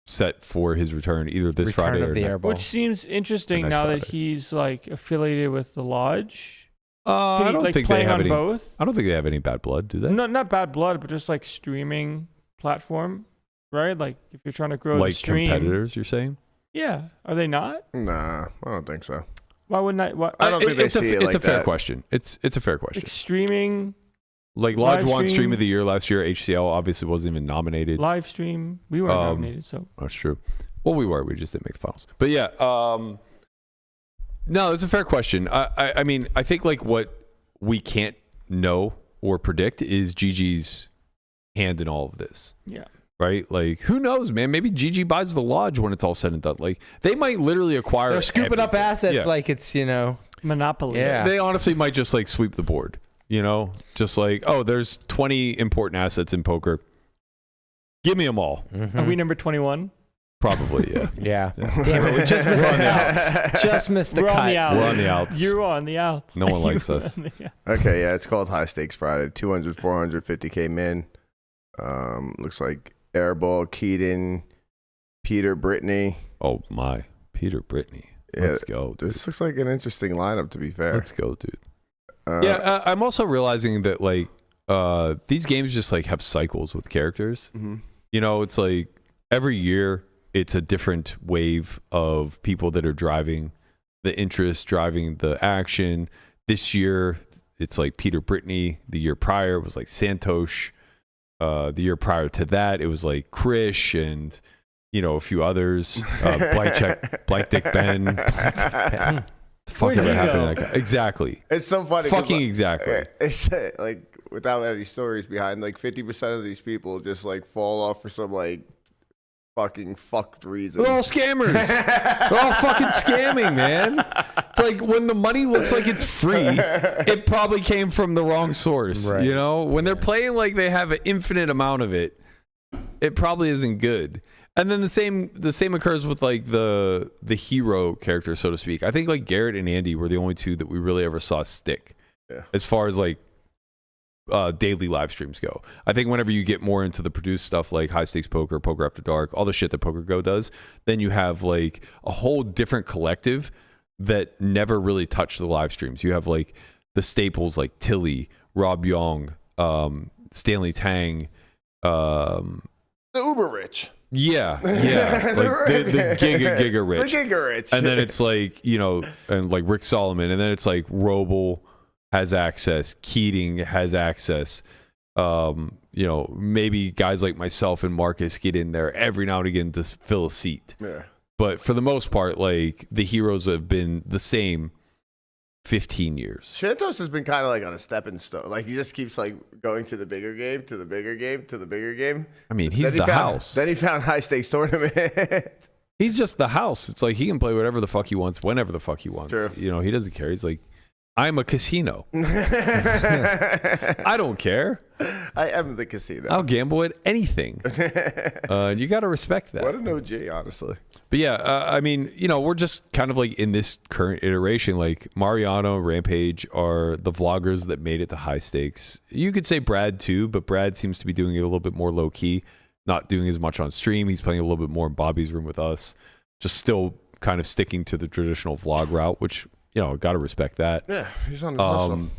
set for his return either this Return Friday of or the next. Airball. Which seems interesting next now that Friday. he's like affiliated with the lodge. Can I he, don't like, think they playing have on any. both? I don't think they have any bad blood, do they? No, not bad blood, but just like streaming platform, right? Like if you're trying to grow Like the stream. competitors, you're saying? Yeah, are they not? Nah, I don't think so. Why wouldn't I? What, I don't think they it's see it it's like a fair that. question. It's a fair question. like streaming, Like Lodge live won stream. Stream of the Year last year. HCL obviously wasn't even nominated. live stream? We weren't Um, nominated, so That's true. Well, we were. We just didn't make the finals. But yeah, no, it's a fair question. I mean, I think like what we can't know or predict is Gigi's hand in all of this. yeah. Right? Like, who knows, man? Maybe Gigi buys the Lodge when it's all said and done. Like, they might literally acquire. They're scooping up everything. assets Yeah. like it's, Monopoly. Yeah. They honestly might just like sweep the board. You know, just like, oh, there's 20 important assets in poker. Give me them all. Are we number 21? Probably, yeah. Yeah. Damn it, we just missed the outs. Just missed the We're cut. on the outs. We're on the outs. You're on the outs. No one likes us. Okay, yeah, it's called High Stakes Friday. 200, 400, 50K min. Looks like Airball, Keaton, Peter, Brittany. Oh, my. Peter Brittany. Yeah, Let's go, dude. This looks like an interesting lineup, to be fair. Let's go, dude. I'm also realizing that, like, these games just, like, have cycles with characters. Mm-hmm. You know, it's like every year it's a different wave of people that are driving the interest, driving the action. This year, it's like Peter Brittany. The year prior, it was like Santosh. The year prior to that, it was like Krish and, you know, a few others. Black Dick Ben. The fuck ever happened to that guy? Exactly. It's so funny. Fucking like, exactly. It's like, without any stories behind, like 50% of these people just like fall off for some like fucking fucked reason. They're all scammers. They're all fucking scamming, man. It's like when the money looks like it's free, it probably came from the wrong source. Right. You know, when they're playing like they have an infinite amount of it, it probably isn't good. And then the same occurs with like the hero character, so to speak. I think like Garrett and Andy were the only two that we really ever saw stick. Yeah. As far as like daily live streams go. I think whenever you get more into the produced stuff like High Stakes Poker, Poker After Dark, all the shit that Poker Go does, then you have like a whole different collective that never really touched the live streams. You have like the staples like Tilly, Rob Young, Stanley Tang, The uber rich. yeah, like the giga rich. The giga rich. And then it's like, you know, and like Rick Solomon, and then it's like Roble has access, Keating has access. You know, maybe guys like myself and Marcus get in there every now and again to fill a seat. Yeah. But for the most part, like the heroes have been the same 15 years. Santos has been kind of like on a stepping stone. Like he just keeps like going to the bigger game, to the bigger game, to the bigger game. I mean, he's the house. Then he found high stakes tournament. He's just the house. It's like he can play whatever the fuck he wants, whenever the fuck he wants. True. You know, he doesn't care. He's like, I'm a casino. I don't care. I am the casino. I'll gamble at anything. You got to respect that. What an OG, honestly. But yeah, I mean, you know, we're just kind of like in this current iteration. Like Mariano, Rampage are the vloggers that made it to high stakes. You could say Brad too, but Brad seems to be doing it a little bit more low key, not doing as much on stream. He's playing a little bit more in Bobby's room with us, just still kind of sticking to the traditional vlog route, which, you know, got to respect that. Yeah, he's on his hustle.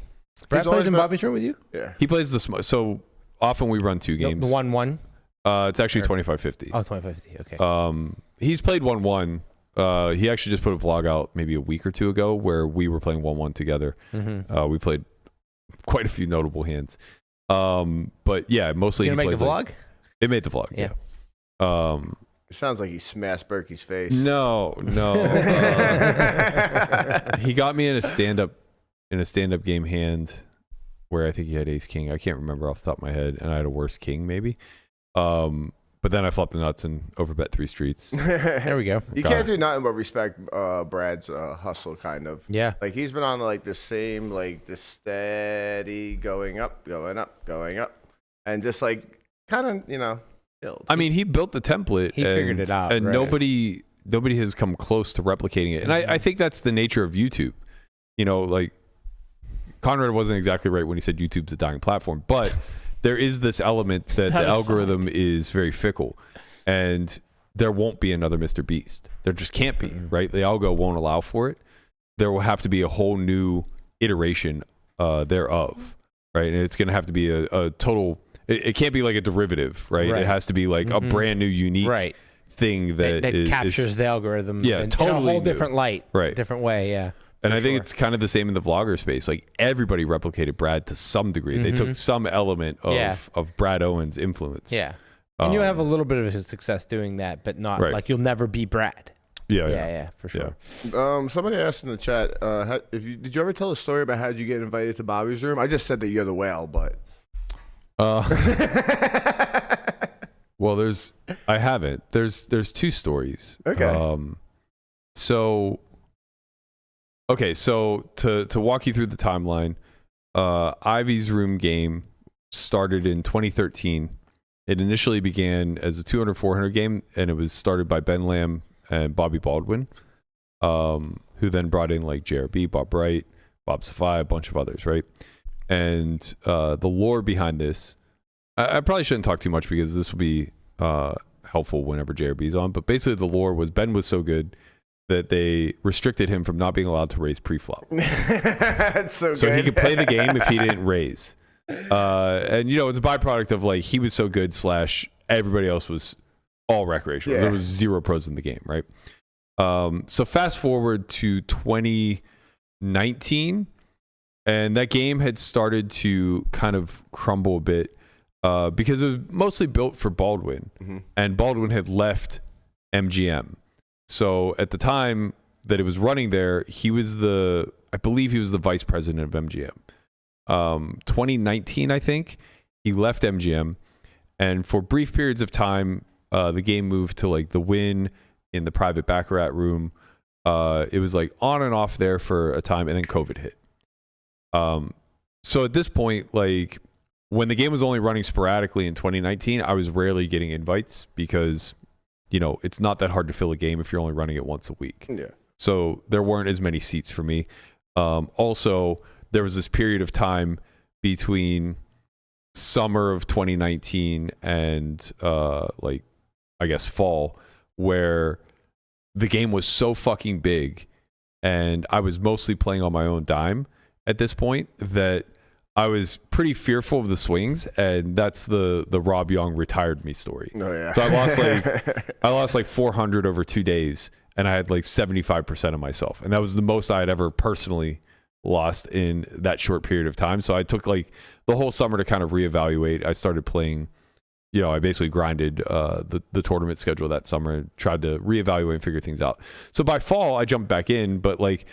Brad He's always plays in been- Bobby's room with you? Yeah. He plays so often we run two games. The 1-1? It's actually 25-50. Oh, 25-50. Okay. He's played 1-1. He actually just put a vlog out maybe a week or two ago where we were playing 1-1 together. Mm-hmm. We played quite a few notable hands. But yeah, mostly You he gonna make plays the like- vlog? It made the vlog. Yeah. It sounds like he smashed Berkey's face. No. He got me in a stand-up game hand where I think he had ace king. I can't remember off the top of my head, and I had a worse king maybe. But then I flopped the nuts and overbet 3 streets. There we go. You can't do nothing but respect Brad's hustle, kind of. Yeah. Like he's been on like the same, like the steady going up, and just like kind of, you know, build. I mean, he built the template. He figured it out, and right. nobody has come close to replicating it. And I think that's the nature of YouTube. You know, like Conrad wasn't exactly right when he said YouTube's a dying platform, but there is this element that the algorithm is very fickle, and there won't be another Mr. Beast. There just can't be, right? The algo won't allow for it. There will have to be a whole new iteration thereof, right? And it's going to have to be a total. It can't be like a derivative, right? Right. It has to be like a brand new, unique thing that captures the algorithm. Yeah, in totally a whole new. different light, Right. different way. Yeah. And I think sure. it's kind of the same in the vlogger space. Like everybody replicated Brad to some degree. They took some element of Brad Owen's influence. Yeah. And you'll have a little bit of a success doing that, but not Right. like you'll never be Brad. Yeah, for sure. Somebody asked in the chat, did you ever tell a story about how did you get invited to Bobby's room? I just said that you're the whale, but. Well, I haven't. There's 2 stories. Okay. So to walk you through the timeline, Ivy's room game started in 2013 It initially began as a 200-400 game, and it was started by Ben Lamb and Bobby Baldwin, who then brought in like JRB, Bob Bright, Bob Safai, a bunch of others, right? And the lore behind this, I probably shouldn't talk too much because this will be helpful whenever JRB is on. But basically, the lore was Ben was so good that they restricted him from not being allowed to raise pre-flop. That's so So good. he could play the game if he didn't raise. And, you know, it's a byproduct of, like, he was so good / everybody else was all recreational. Yeah. There was 0 pros in the game, right? So fast forward to 2019, and that game had started to kind of crumble a bit because it was mostly built for Baldwin, and Baldwin had left MGM. So at the time that it was running there, I believe he was the vice president of MGM. 2019, I think, he left MGM, and for brief periods of time, the game moved to like the Wynn in the private baccarat room. It was like on and off there for a time, and then COVID hit. So at this point, like when the game was only running sporadically in 2019, I was rarely getting invites because, you know, it's not that hard to fill a game if you're only running it once a week. Yeah. So there weren't as many seats for me. Also, there was this period of time between summer of 2019 and like, I guess, fall, where the game was so fucking big and I was mostly playing on my own dime at this point that I was pretty fearful of the swings, and that's the Rob Young retired me story. Oh yeah. So I lost like 400 over 2 days, and I had like 75% of myself, and that was the most I had ever personally lost in that short period of time. So I took like the whole summer to kind of reevaluate. I started playing, you know, I basically grinded the tournament schedule that summer and tried to reevaluate and figure things out. So by fall, I jumped back in, but like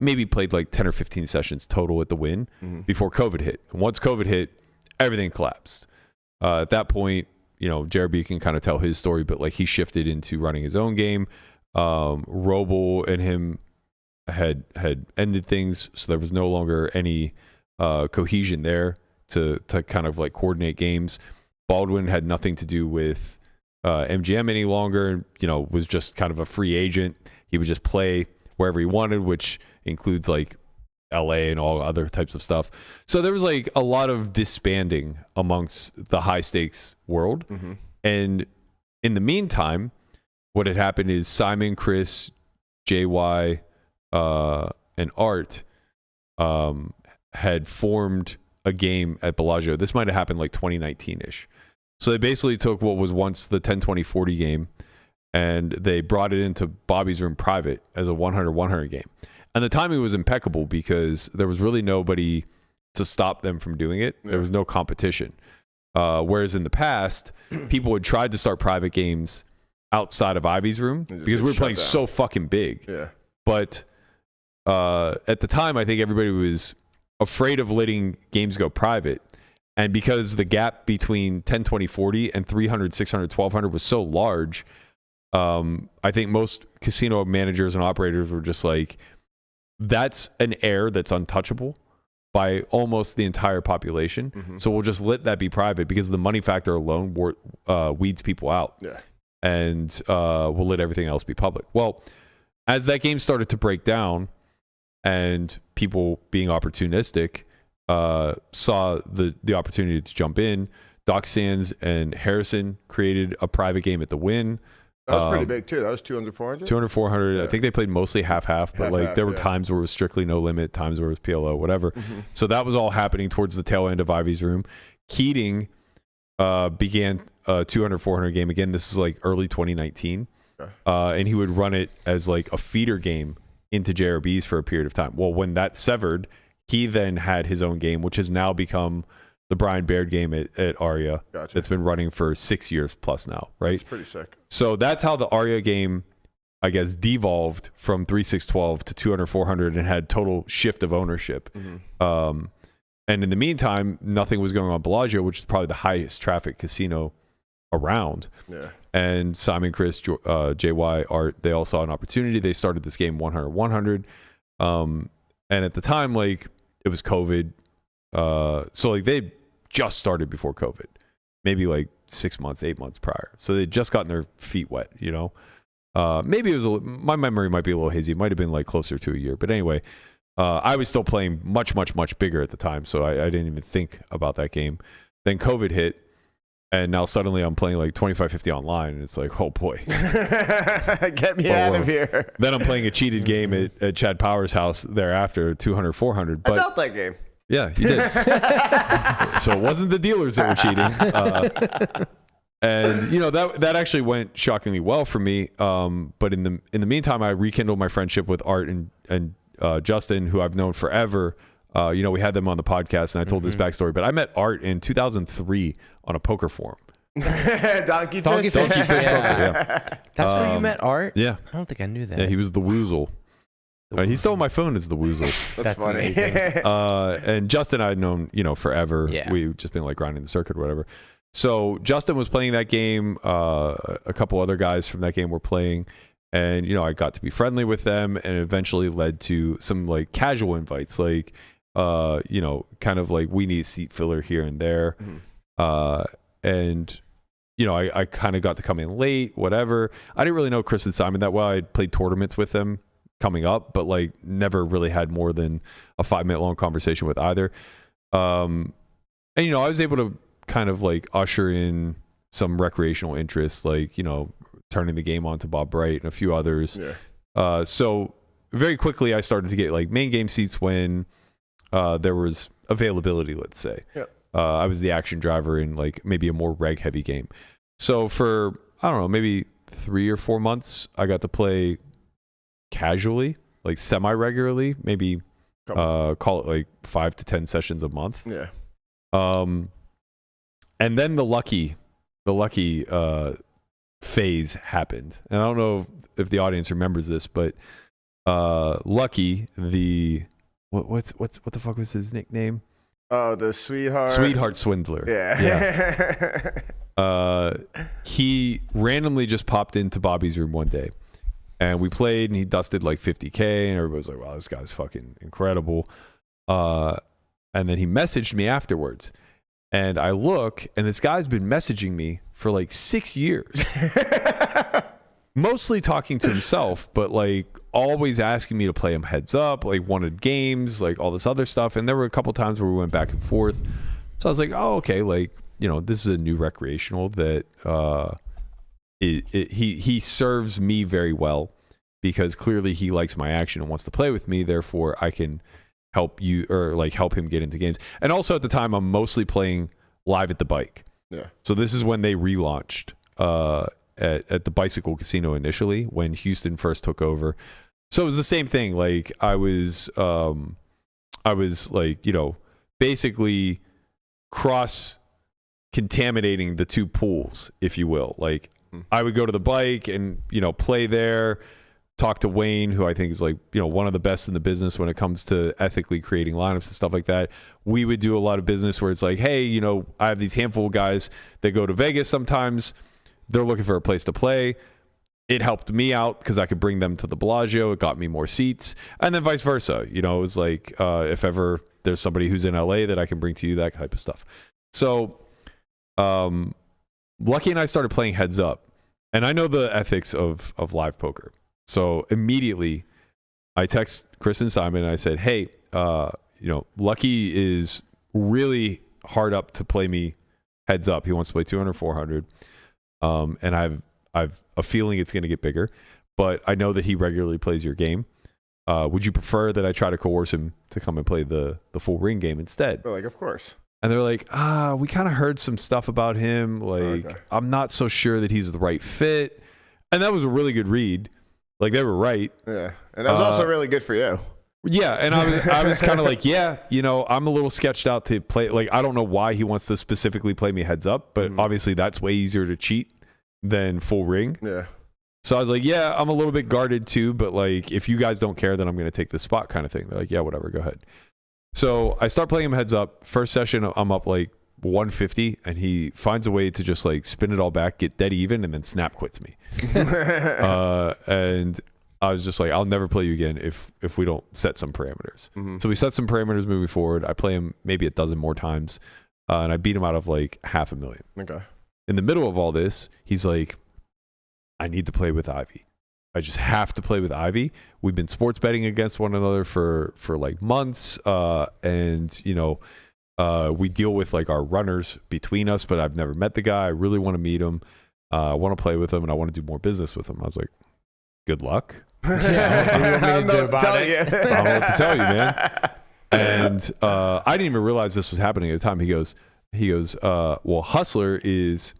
maybe played like 10 or 15 sessions total at the Wynn before COVID hit. And once COVID hit, everything collapsed. At that point, you know, JRB can kind of tell his story, but like he shifted into running his own game. Roble and him had ended things, so there was no longer any cohesion there to kind of like coordinate games. Baldwin had nothing to do with MGM any longer, you know, was just kind of a free agent. He would just play wherever he wanted, which includes like LA and all other types of stuff. So there was like a lot of disbanding amongst the high stakes world. And in the meantime, what had happened is Simon, Chris, JY, and Art had formed a game at Bellagio. This might have happened like 2019-ish. So they basically took what was once the 10-20-40 game and they brought it into Bobby's room private as a 100-100 game. And the timing was impeccable because there was really nobody to stop them from doing it. There was no competition. Whereas in the past, people had tried to start private games outside of Ivy's room because we were playing so fucking big. Yeah. But at the time, I think everybody was afraid of letting games go private. And because the gap between 10-20-40 and 300, 600, 1200 was so large, I think most casino managers and operators were just like, that's an air that's untouchable by almost the entire population. So we'll just let that be private because the money factor alone weeds people out. Yeah. And we'll let everything else be public. Well, as that game started to break down and people being opportunistic saw the opportunity to jump in, Doc Sands and Harrison created a private game at the Wynn. That was pretty big too. That was 200, 400? 200, 400. Yeah. I think they played mostly half-half, but like there were times where it was strictly no limit, times where it was PLO, whatever. So that was all happening towards the tail end of Ivy's room. Keating began a 200, 400 game. Again, this is like early 2019. And he would run it as like a feeder game into JRB's for a period of time. Well, when that severed, he then had his own game, which has now become the Brian Baird game at Aria. Gotcha. That's been running for 6 years plus now, right? That's pretty sick. So that's how the Aria game, I guess, devolved from 3-6-12 to 200, 400 and had total shift of ownership. And in the meantime, nothing was going on Bellagio, which is probably the highest traffic casino around. Yeah. And Simon, Chris, JY, Art, they all saw an opportunity. They started this game 100-100. And at the time, like, it was COVID. So like they just started before COVID. maybe like 6 months, 8 months prior. So they'd just gotten their feet wet, you know. Maybe it was my memory might be a little hazy. It might have been like closer to a year. But anyway, I was still playing much, much, much bigger at the time, so I didn't even think about that game. Then COVID hit, and now suddenly I'm playing like 25-50 online, and it's like, oh boy. Get me out of here. Then I'm playing a cheated game at Chad Power's house thereafter, 200, 400. But I felt that game. yeah, you did. So it wasn't the dealers that were cheating. And you know that actually went shockingly well for me. But in the meantime, I rekindled my friendship with Art and Justin, who I've known forever. You know, we had them on the podcast, and I told this backstory. But I met Art in 2003 on a poker forum. Donkey Fish poker, yeah. That's where you met Art? Yeah. I don't think I knew that. Yeah, he was the Woozle. He stole my phone as the Woozle. That's funny. amazing. And Justin I'd known, you know, forever. Yeah. We've just been like grinding the circuit or whatever. So Justin was playing that game. A couple other guys from that game were playing. And, you know, I got to be friendly with them, and eventually led to some like casual invites, like, you know, kind of like we need a seat filler here and there. And, you know, I kind of got to come in late, whatever. I didn't really know Chris and Simon that well. I played tournaments with them coming up, but like never really had more than a 5-minute long conversation with either. And, you know, I was able to kind of like usher in some recreational interests, like, you know, turning the game on to Bob Bright and a few others. Yeah. So very quickly I started to get like main game seats when there was availability, let's say. Yeah. I was the action driver in like maybe a more reg heavy game. So for, I don't know, maybe 3 or 4 months, I got to play casually, like semi-regularly, maybe call it like 5 to 10 sessions a month. Yeah. And then the lucky phase happened. And I don't know if the audience remembers this, but Lucky, the what the fuck was his nickname? Oh, the Sweetheart Swindler. Yeah. He randomly just popped into Bobby's room one day, and we played, and he dusted like 50K, and everybody was like, wow, this guy's fucking incredible. And then he messaged me afterwards, and I look, and this guy's been messaging me for like 6 years. Mostly talking to himself, but like always asking me to play him heads up, like wanted games, like all this other stuff. And there were a couple times where we went back and forth. So I was like, oh, okay, like, you know, this is a new recreational that he serves me very well, because clearly he likes my action and wants to play with me. Therefore, I can help you, or like help him get into games. And also at the time, I'm mostly playing live at the bike. Yeah. So this is when they relaunched at the Bicycle Casino initially, when Houston first took over. So it was the same thing. Like I was like, you know, basically cross contaminating the two pools, if you will. Like I would go to the bike and, you know, play there, talk to Wayne, who I think is like, you know, one of the best in the business when it comes to ethically creating lineups and stuff like that. We would do a lot of business where it's like, hey, you know, I have these handful of guys that go to Vegas sometimes. They're looking for a place to play. It helped me out because I could bring them to the Bellagio. It got me more seats, and then vice versa. You know, it was like if ever there's somebody who's in LA that I can bring to you, that type of stuff. So Lucky and I started playing heads up, and I know the ethics of live poker. So immediately I text Chris and Simon and I said, hey, you know, Lucky is really hard up to play me heads up. He wants to play 200, 400. And I've a feeling it's going to get bigger, but I know that he regularly plays your game. Would you prefer that I try to coerce him to come and play the full ring game instead? We're like, of course. And they're like, we kind of heard some stuff about him. Like, okay. I'm not so sure that he's the right fit. And that was a really good read. Like, they were right. Yeah. And that was also really good for you. Yeah. And I was kind of like, yeah, you know, I'm a little sketched out to play. Like, I don't know why he wants to specifically play me heads up, but obviously that's way easier to cheat than full ring. Yeah. So I was like, yeah, I'm a little bit guarded too, but like, if you guys don't care, then I'm going to take this spot kind of thing. They're like, yeah, whatever, go ahead. So I start playing him heads up. First session, I'm up like 150, and he finds a way to just like spin it all back, get dead even, and then snap quits me. And I was just like, I'll never play you again if we don't set some parameters. So we set some parameters moving forward. I play him maybe a dozen more times. and I beat him out of like $500,000. Okay. In the middle of all this, he's like, I need to play with Ivy. I just have to play with Ivy. We've been sports betting against one another for like months, and we deal with like our runners between us, but I've never met the guy. I really want to meet him. I want to play with him, and I want to do more business with him. I was like, good luck. Yeah, I don't know what to tell you. I don't know what to tell you, man. And I didn't even realize this was happening at the time. He goes, well, Hustler is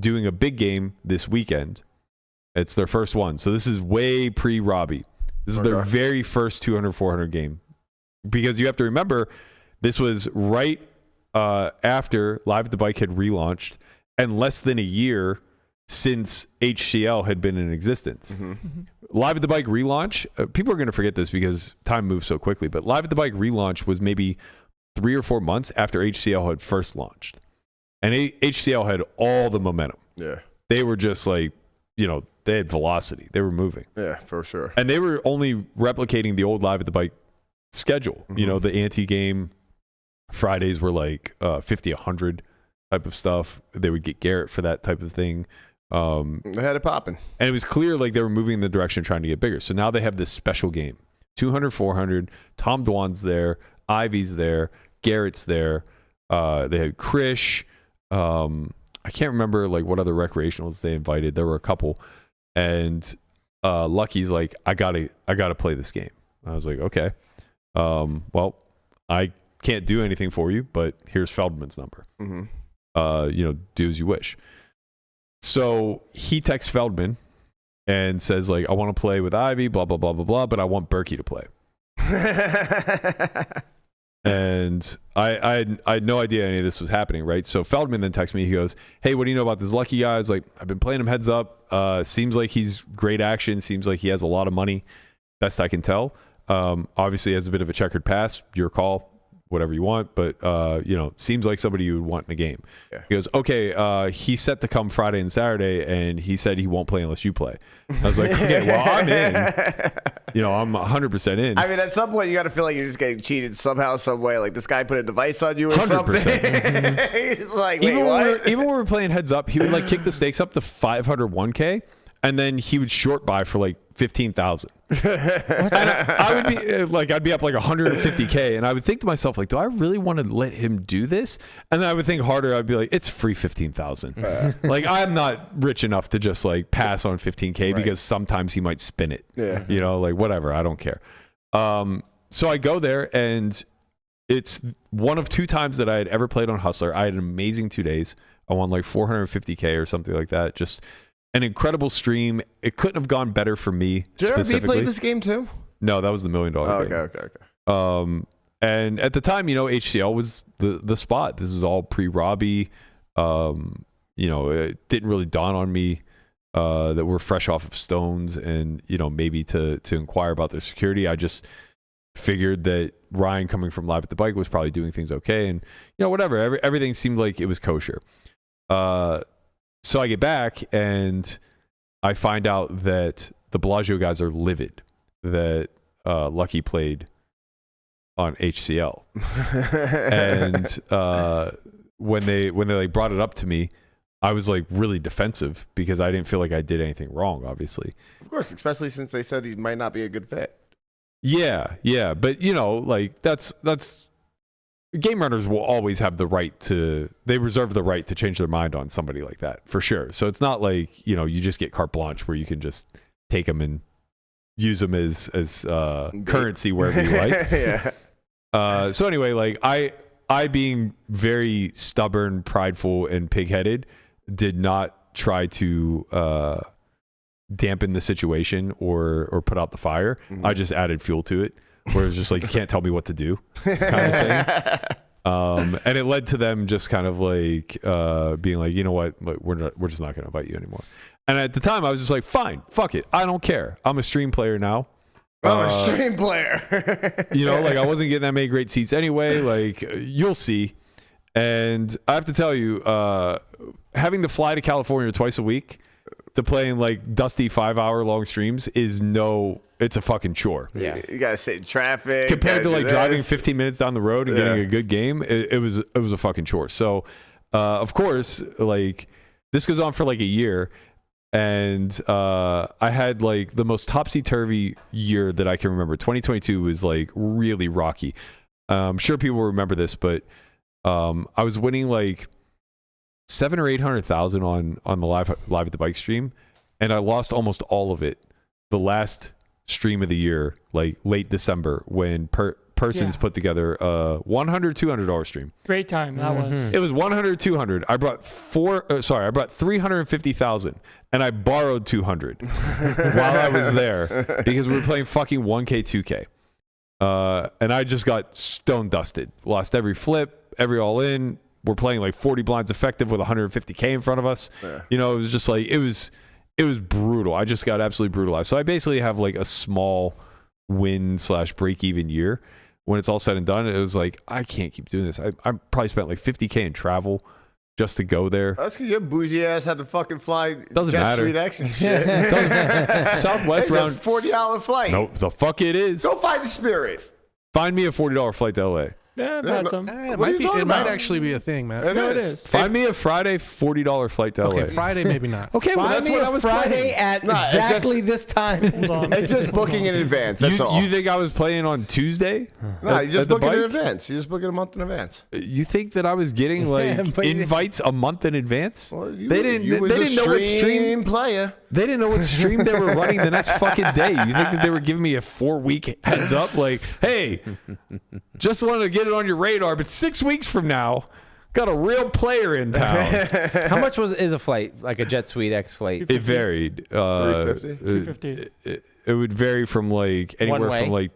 doing a big game this weekend. It's their first one. So this is way pre-Robbie. This is their very first 200-400 game. Because you have to remember, this was right after Live at the Bike had relaunched and less than a year since HCL had been in existence. Mm-hmm. Live at the Bike relaunch, people are going to forget this because time moves so quickly, but Live at the Bike relaunch was maybe 3 or 4 months after HCL had first launched. And HCL had all the momentum. Yeah. They were just like, they had velocity. They were moving. Yeah, for sure. And they were only replicating the old Live at the Bike schedule. Mm-hmm. The anti-game Fridays were like 50, 100 type of stuff. They would get Garrett for that type of thing. They had it popping. And it was clear like they were moving in the direction of trying to get bigger. So now they have this special game. 200, 400. Tom Dwan's there. Ivy's there. Garrett's there. They had Krish. I can't remember like what other recreationals they invited. There were a couple. And Lucky's like, I gotta play this game. I was like, okay. Well, I can't do anything for you, but here's Feldman's number. Mm-hmm. Do as you wish. So he texts Feldman and says like, I want to play with Ivy, blah, blah, blah, blah, blah, but I want Berkey to play. And I had no idea any of this was happening, right? So Feldman then texts me. He goes, hey, what do you know about this Lucky guy? I was like, I've been playing him heads up. Seems like he's great action. Seems like he has a lot of money. Best I can tell. Obviously he has a bit of a checkered past. Your call, whatever you want. But, seems like somebody you would want in a game. Yeah. He goes, okay, he's set to come Friday and Saturday, and he said he won't play unless you play. I was like, okay, well, I'm in. I'm 100% in. I mean, at some point, you got to feel like you're just getting cheated somehow, some way. Like this guy put a device on you or 100%. something. He's like, wait, even what? Even when we were playing heads up, he would like kick the stakes up to 500 1K, and then he would short buy for like 15,000. And I would be like, I'd be up like 150K, and I would think to myself, like, do I really want to let him do this? And then I would think harder. I'd be like, it's free 15,000. Like, I'm not rich enough to just like pass on 15K because sometimes he might spin it. Yeah. Like whatever. I don't care. So I go there, and it's one of 2 times that I had ever played on Hustler. I had an amazing 2 days. I won like 450K or something like that. Just an incredible stream. It couldn't have gone better for me. Did specifically. RB play this game too? No, that was the $1 million game. Okay. And at the time, HCL was the spot. This is all pre-Robbie. It didn't really dawn on me that we're fresh off of Stones, and maybe to inquire about their security. I just figured that Ryan coming from Live at the Bike was probably doing things okay, and whatever. Everything seemed like it was kosher. So I get back and I find out that the Bellagio guys are livid that Lucky played on HCL. And when they like brought it up to me, I was like really defensive because I didn't feel like I did anything wrong, obviously. Of course, especially since they said he might not be a good fit. Yeah. But like that's game runners will always have the right they reserve the right to change their mind on somebody like that, for sure. So it's not like, you just get carte blanche where you can just take them and use them as currency wherever you like. Yeah. So anyway, like I being very stubborn, prideful, and pig-headed, did not try to dampen the situation or put out the fire. Mm-hmm. I just added fuel to it. Where it was just like, you can't tell me what to do kind of thing. And it led to them just kind of like being like, you know what, we're just not going to invite you anymore. And at the time I was just like, fine, fuck it. I don't care. I'm a stream player now. I'm a stream player. Like I wasn't getting that many great seats anyway. Like you'll see. And I have to tell you, having to fly to California twice a week to playing like dusty 5-hour long streams is it's a fucking chore. Yeah. You gotta sit in traffic. Compared to gotta like do driving this. 15 minutes down the road and getting a good game, it was a fucking chore. So, of course, like this goes on for like a year, and I had like the most topsy-turvy year that I can remember. 2022 was like really rocky. I'm sure people remember this, but I was winning like 700,000 or 800,000 on the live at the bike stream, and I lost almost all of it the last stream of the year, like late December, when persons put together a $100-$200 stream. Great time that was. It was 100-200. I brought 350,000, and I borrowed 200 while I was there because we were playing fucking 1K, 2K, and I just got stone dusted. Lost every flip, every all in. We're playing like 40 blinds effective with 150K in front of us. Yeah. You know, it was just like it was brutal. I just got absolutely brutalized. So I basically have like a small win / break even year. When it's all said and done, it was like, I can't keep doing this. I probably spent like 50K in travel just to go there. That's because your bougie ass had to fucking fly Doesn't Jet matter. Suite X and shit. Southwest It's round. a $40 flight. Nope, the fuck it is. Go find the Spirit. Find me a $40 flight to LA. Yeah, I've had some. It What are you talking might about? actually be a thing, man. No, it is. Find me a Friday $40 flight to LA. Okay, Friday maybe not. Okay, well, that's Find me what a I was Friday planning. at No, it's exactly just- this time. Hold on. It's just booking in advance. That's all. You think I was playing on Tuesday? No, you just at the book it in bike? advance. You just book it a month in advance. You think that I was getting like but- invites a month in advance? Well, they didn't. You was They a didn't know what stream. stream player. They didn't know what stream they were running the next fucking day. You think that they were giving me a 4-week heads up? Like, hey, just wanted to get it on your radar, but 6 weeks from now, got a real player in town. How much is a flight, like a Jet Suite X flight? It varied. 350? 350. It would vary from like anywhere way? from like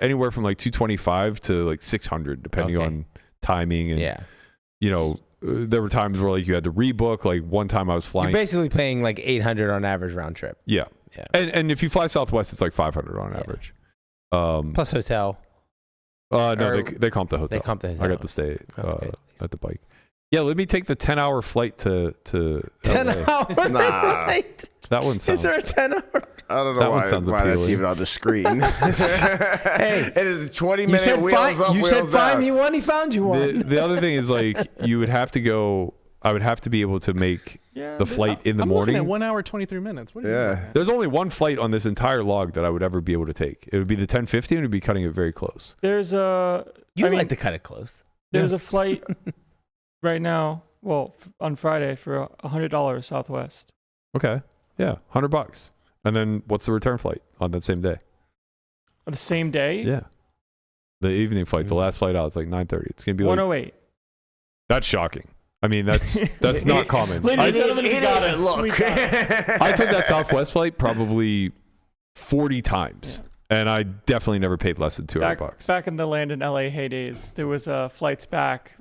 anywhere from like 225 to like 600, depending Okay. on timing and Yeah. you know. There were times where like you had to rebook. Like one time I was flying. You're basically paying like 800 on average round trip. Yeah. Yeah. And if you fly Southwest, it's like 500 on average. Plus hotel. No, or- they comp the hotel. They comp the hotel. I got to stay That's good. at the bike. Yeah, let me take the 10-hour flight to 10 LA. hour Nah. flight? That one Is sounds. there a 10 hour? I don't know That one why, sounds why that's appealing. even on the screen. Hey, it is a 20-minute you said wheels find, up, you wheels said find down. me one, he found you one. The other thing is like you would have to go. I would have to be able to make Yeah, the flight in the I'm morning. looking at 1 hour 23 minutes. What are you Yeah. doing? There's only one flight on this entire log that I would ever be able to take. It would be the 1050, and it'd be cutting it very close. There's a You I mean, like to cut it close. there's a flight right now. Well, on Friday for $100 Southwest. Okay, yeah, $100. And then what's the return flight on that same day? The same day. Yeah, the evening flight, the last flight out, it's like 9:30. It's gonna be like 108. that's shocking. I mean, that's not common. Ladies and gentlemen, He we got didn't it. look. We got it. I took that Southwest flight probably 40 times, and I definitely never paid less than $200. Back in the land in LA heydays, there was flights back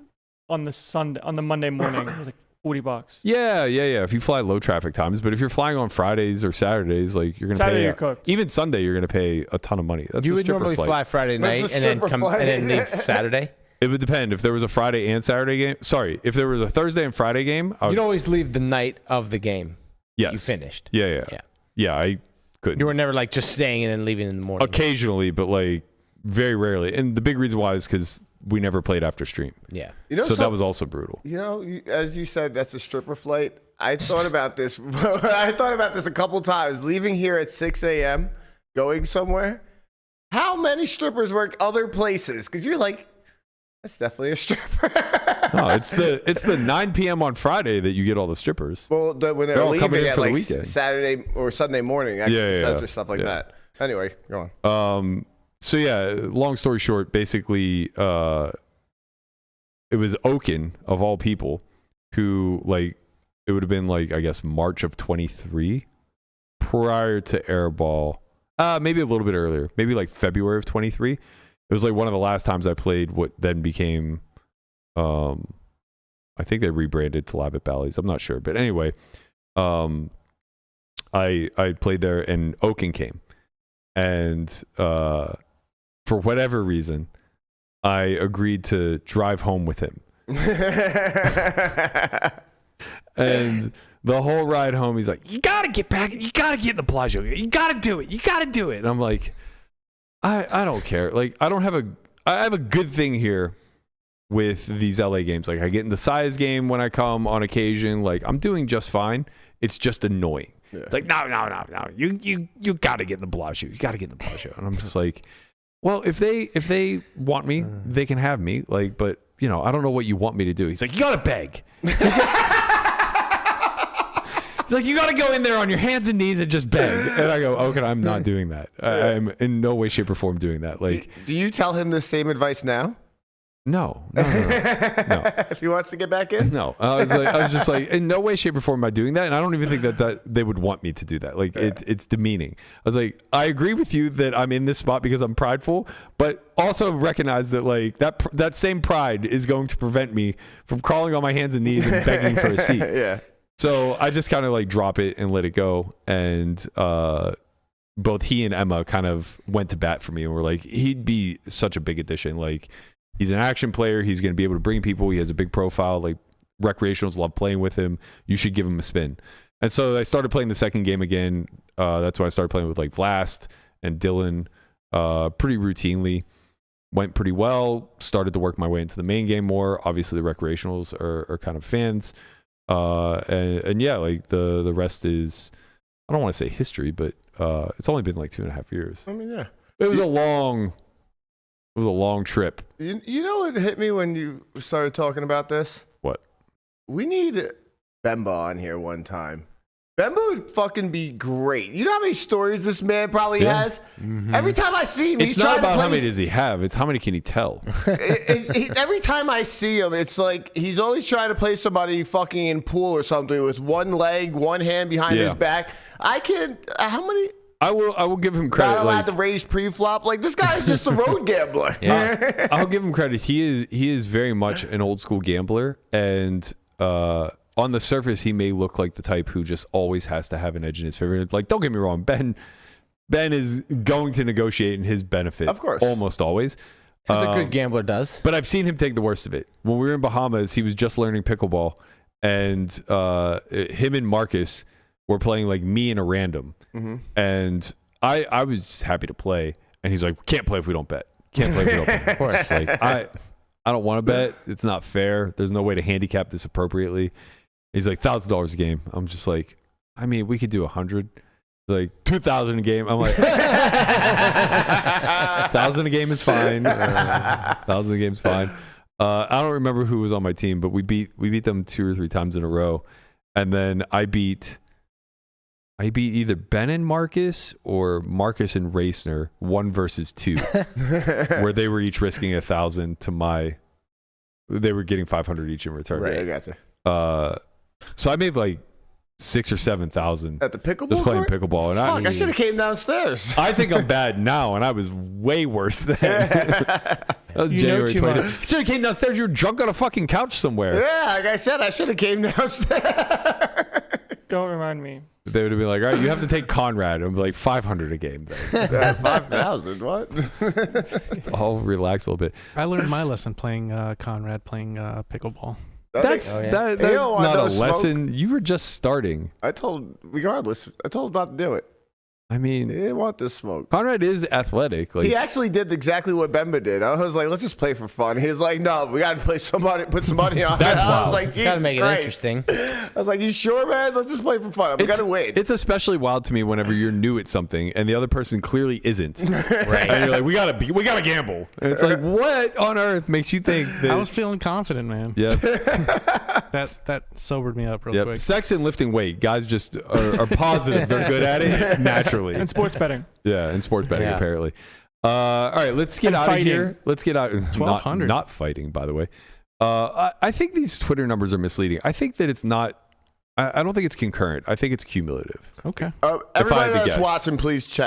on the Monday morning. It was like $40. Yeah. If you fly low traffic times, but if you're flying on Fridays or Saturdays, like you're gonna Saturday pay. you're cooked. Even Sunday, you're gonna pay a ton of money. That's You a would stripper normally flight. fly Friday That's night a and then stripper come flight. and then leave Saturday. It would depend if there was a Friday and Saturday game. Sorry, if there was a Thursday and Friday game, I would, You'd always leave the night of the game. yes, You finished. Yeah. I couldn't. You were never like just staying and then leaving in the morning. Occasionally, but like very rarely. And the big reason why is because we never played after stream, Yeah. You know, so that was also brutal. You know, as you said, that's a stripper flight. I thought about this. I thought about this a couple times. Leaving here at 6 a.m., going somewhere. How many strippers work other places? Because you're like, that's definitely a stripper. No, it's the 9 p.m. on Friday that you get all the strippers. Well, when They're they're all coming leaving in at for the like weekend. Saturday or Sunday morning, actually, Yeah. censor stuff like that. Anyway, go on. So yeah, long story short, basically, it was Oaken of all people who like it would have been like I guess March of 23 prior to Airball, maybe a little bit earlier, maybe like February of 23. It was like one of the last times I played what then became, I think they rebranded to Lab at Bally's. I'm not sure, but anyway, I played there and Oaken came, and for whatever reason, I agreed to drive home with him. And The whole ride home, he's like, you got to get back. You got to get in the Bellagio. You got to do it. You got to do it. And I'm like, I don't care. Like, I have a good thing here with these LA games. Like, I get in the size game when I come on occasion. Like, I'm doing just fine. It's just annoying. Yeah. It's like, no. You got to get in the Bellagio. You got to get in the Bellagio. And I'm just like, well, if they want me, they can have me. Like, but I don't know what you want me to do. He's like, you got to beg. It's like, you got to go in there on your hands and knees and just beg. And I go, okay, I'm not doing that. I'm in no way, shape, or form doing that. Like, do you tell him the same advice now? No. If he wants to get back in? No. I was just like, in no way, shape, or form am I doing that. And I don't even think that they would want me to do that. Like, it's demeaning. I was like, I agree with you that I'm in this spot because I'm prideful, but also recognize that, like, that same pride is going to prevent me from crawling on my hands and knees and begging for a seat. Yeah. So I just kind of like drop it and let it go. And both he and Emma kind of went to bat for me and were like, he'd be such a big addition. Like, he's an action player. He's going to be able to bring people. He has a big profile. Like, recreationals love playing with him. You should give him a spin. And so I started playing the second game again. That's why I started playing with like Vlast and Dylan pretty routinely. Went pretty well. Started to work my way into the main game more. Obviously, the recreationals are kind of fans. And yeah, like the rest is, I don't want to say history, but it's only been like 2.5 years. I mean, yeah. It was a long trip. You know what hit me when you started talking about this? What? We need Bemba on here one time. Bemba would fucking be great. You know how many stories this man probably has? Mm-hmm. Every time I see him, it's not about how many does he have. It's how many can he tell. Every time I see him, it's like he's always trying to play somebody fucking in pool or something with one leg, one hand behind his back. I can't. How many? I will give him credit. Not allowed to raise pre-flop. Like, this guy's just a road gambler. Yeah. I'll give him credit. He is very much an old school gambler, and on the surface, he may look like the type who just always has to have an edge in his favor. Like, don't get me wrong, Ben is going to negotiate in his benefit, of course, almost always. As a good gambler does. But I've seen him take the worst of it. When we were in Bahamas, he was just learning pickleball, and him and Marcus were playing like me and a random. Mm-hmm. And I was just happy to play, and he's like, can't play if we don't bet. Can't play if we don't bet. Of course. Like, I don't want to bet. It's not fair. There's no way to handicap this appropriately. He's like, $1,000 a game. I'm just like, I mean, we could do 100. Like, 2,000 a game. I'm like, 1,000 a game is fine. 1,000 a game is fine. I don't remember who was on my team, but we beat them 2 or 3 times in a row, and then I beat either Ben and Marcus or Marcus and Racner 1 versus 2, where they were each risking 1,000 to my. They were getting 500 each in return. Right, I gotcha. So I made like 6,000 or 7,000 at the pickleball. Just playing pickleball, and I should have came downstairs. I think I'm bad now, and I was way worse then. That was January 20th. You should have came downstairs. You were drunk on a fucking couch somewhere. Yeah, like I said, I should have came downstairs. Don't remind me. They would have been like, all right, you have to take Conrad. And be like, 500 a game. 5,000. What? I'll relax a little bit. I learned my lesson playing Conrad, playing pickleball. That's not a lesson. You were just starting. I told him not to do it. I mean, he didn't want this smoke. Conrad is athletic. Like, he actually did exactly what Bemba did. I was like, let's just play for fun. He was like, no, we got to play somebody, put some money on That's it. wild. I was like, Jesus Gotta make Christ. It interesting. I was like, you sure, man? Let's just play for fun. We got to win. It's especially wild to me whenever you're new at something and the other person clearly isn't. Right. And you're like, we gotta gamble. And it's like, what on earth makes you think that? I was feeling confident, man. Yeah. That sobered me up real quick. Sex and lifting weight. Guys just are positive. They're good at it naturally. And sports betting. Yeah, and sports betting apparently. All right, let's get out of here. Let's get out. 1,200. Not fighting, by the way. I think these Twitter numbers are misleading. I think that it's not. I don't think it's concurrent. I think it's cumulative. Okay. Everybody that's watching, please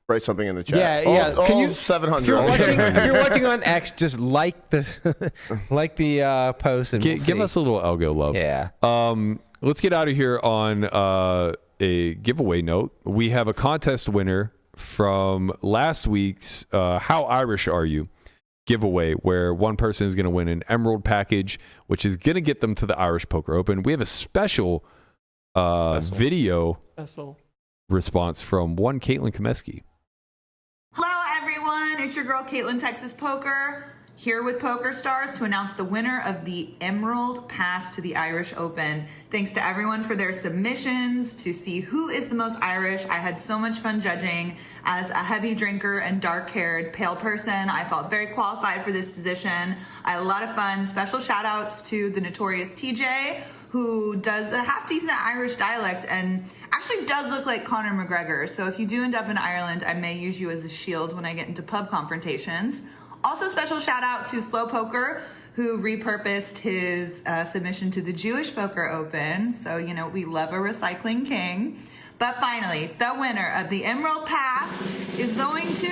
write something in the chat. Yeah. All Can you 700. If you're watching on X, just like this, like the post, and give us a little algo love. Yeah. Let's get out of here on a giveaway note. We have a contest winner from last week's How Irish Are You giveaway, where one person is going to win an Emerald package, which is going to get them to the Irish Poker Open. We have a special video Vessel. response from one Caitlin Komeski. Hello, everyone. It's your girl, Caitlin Texas Poker, here with Poker Stars to announce the winner of the Emerald Pass to the Irish Open. Thanks to everyone for their submissions to see who is the most Irish. I had so much fun judging. As a heavy drinker and dark-haired pale person, I felt very qualified for this position. I had a lot of fun. Special shout-outs to the notorious TJ, who does the half-decent Irish dialect and actually does look like Conor McGregor. So if you do end up in Ireland, I may use you as a shield when I get into pub confrontations. Also, special shout out to Slow Poker, who repurposed his submission to the Jewish Poker Open. So, you know, we love a recycling king. But finally, the winner of the Emerald Pass is going to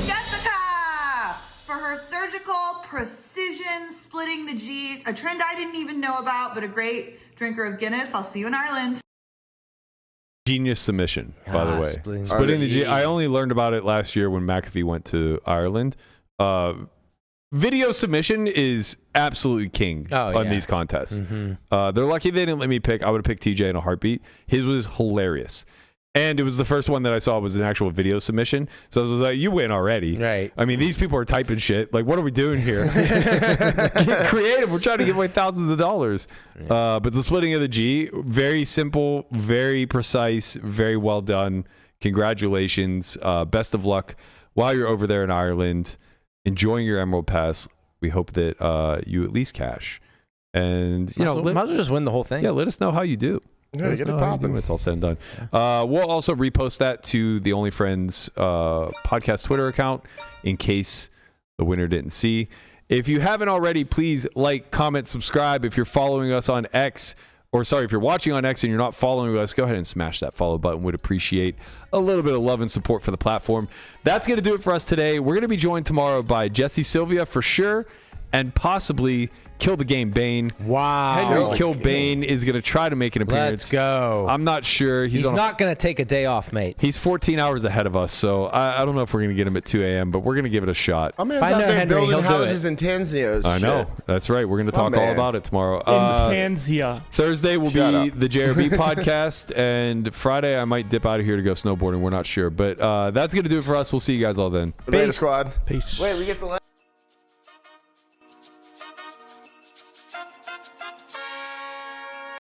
Jessica for her surgical precision splitting the G, a trend I didn't even know about, but a great drinker of Guinness. I'll see you in Ireland. Genius submission, by the way. Splitting the G. I only learned about it last year when McAfee went to Ireland. Video submission is absolutely king on these contests. They're lucky they didn't let me pick. I would have picked TJ in a heartbeat. His was hilarious. And it was the first one that I saw was an actual video submission. So I was like, you win already. Right. I mean, these people are typing shit. Like, what are we doing here? Get creative. We're trying to give away thousands of dollars. But the splitting of the G, very simple, very precise, very well done. Congratulations. Best of luck while you're over there in Ireland, enjoying your Emerald Pass. We hope that you at least cash. And, you know, might as well just win the whole thing. Yeah, let us know how you do. Yeah, get it popping when it's all said and done. We'll also repost that to the Only Friends podcast Twitter account in case the winner didn't see. If you haven't already, please like, comment, subscribe. If you're following us on X, or sorry, if you're watching on X and you're not following us, go ahead and smash that follow button. Would appreciate a little bit of love and support for the platform. That's going to do it for us today. We're going to be joined tomorrow by Jesse Sylvia for sure, and possibly Kill the Game Bane. Wow. Henry Kill Bane is going to try to make an appearance. Let's go. I'm not sure. He's not going to take a day off, mate. He's 14 hours ahead of us, so I don't know if we're going to get him at 2 a.m., but we're going to give it a shot. My man's out there building houses in Tanzania. I know. That's right. We're going to talk all about it tomorrow. Tanzania. Thursday will be the JRB podcast, and Friday I might dip out of here to go snowboarding. We're not sure, but that's going to do it for us. We'll see you guys all then. Later, squad. Peace. Wait, we get the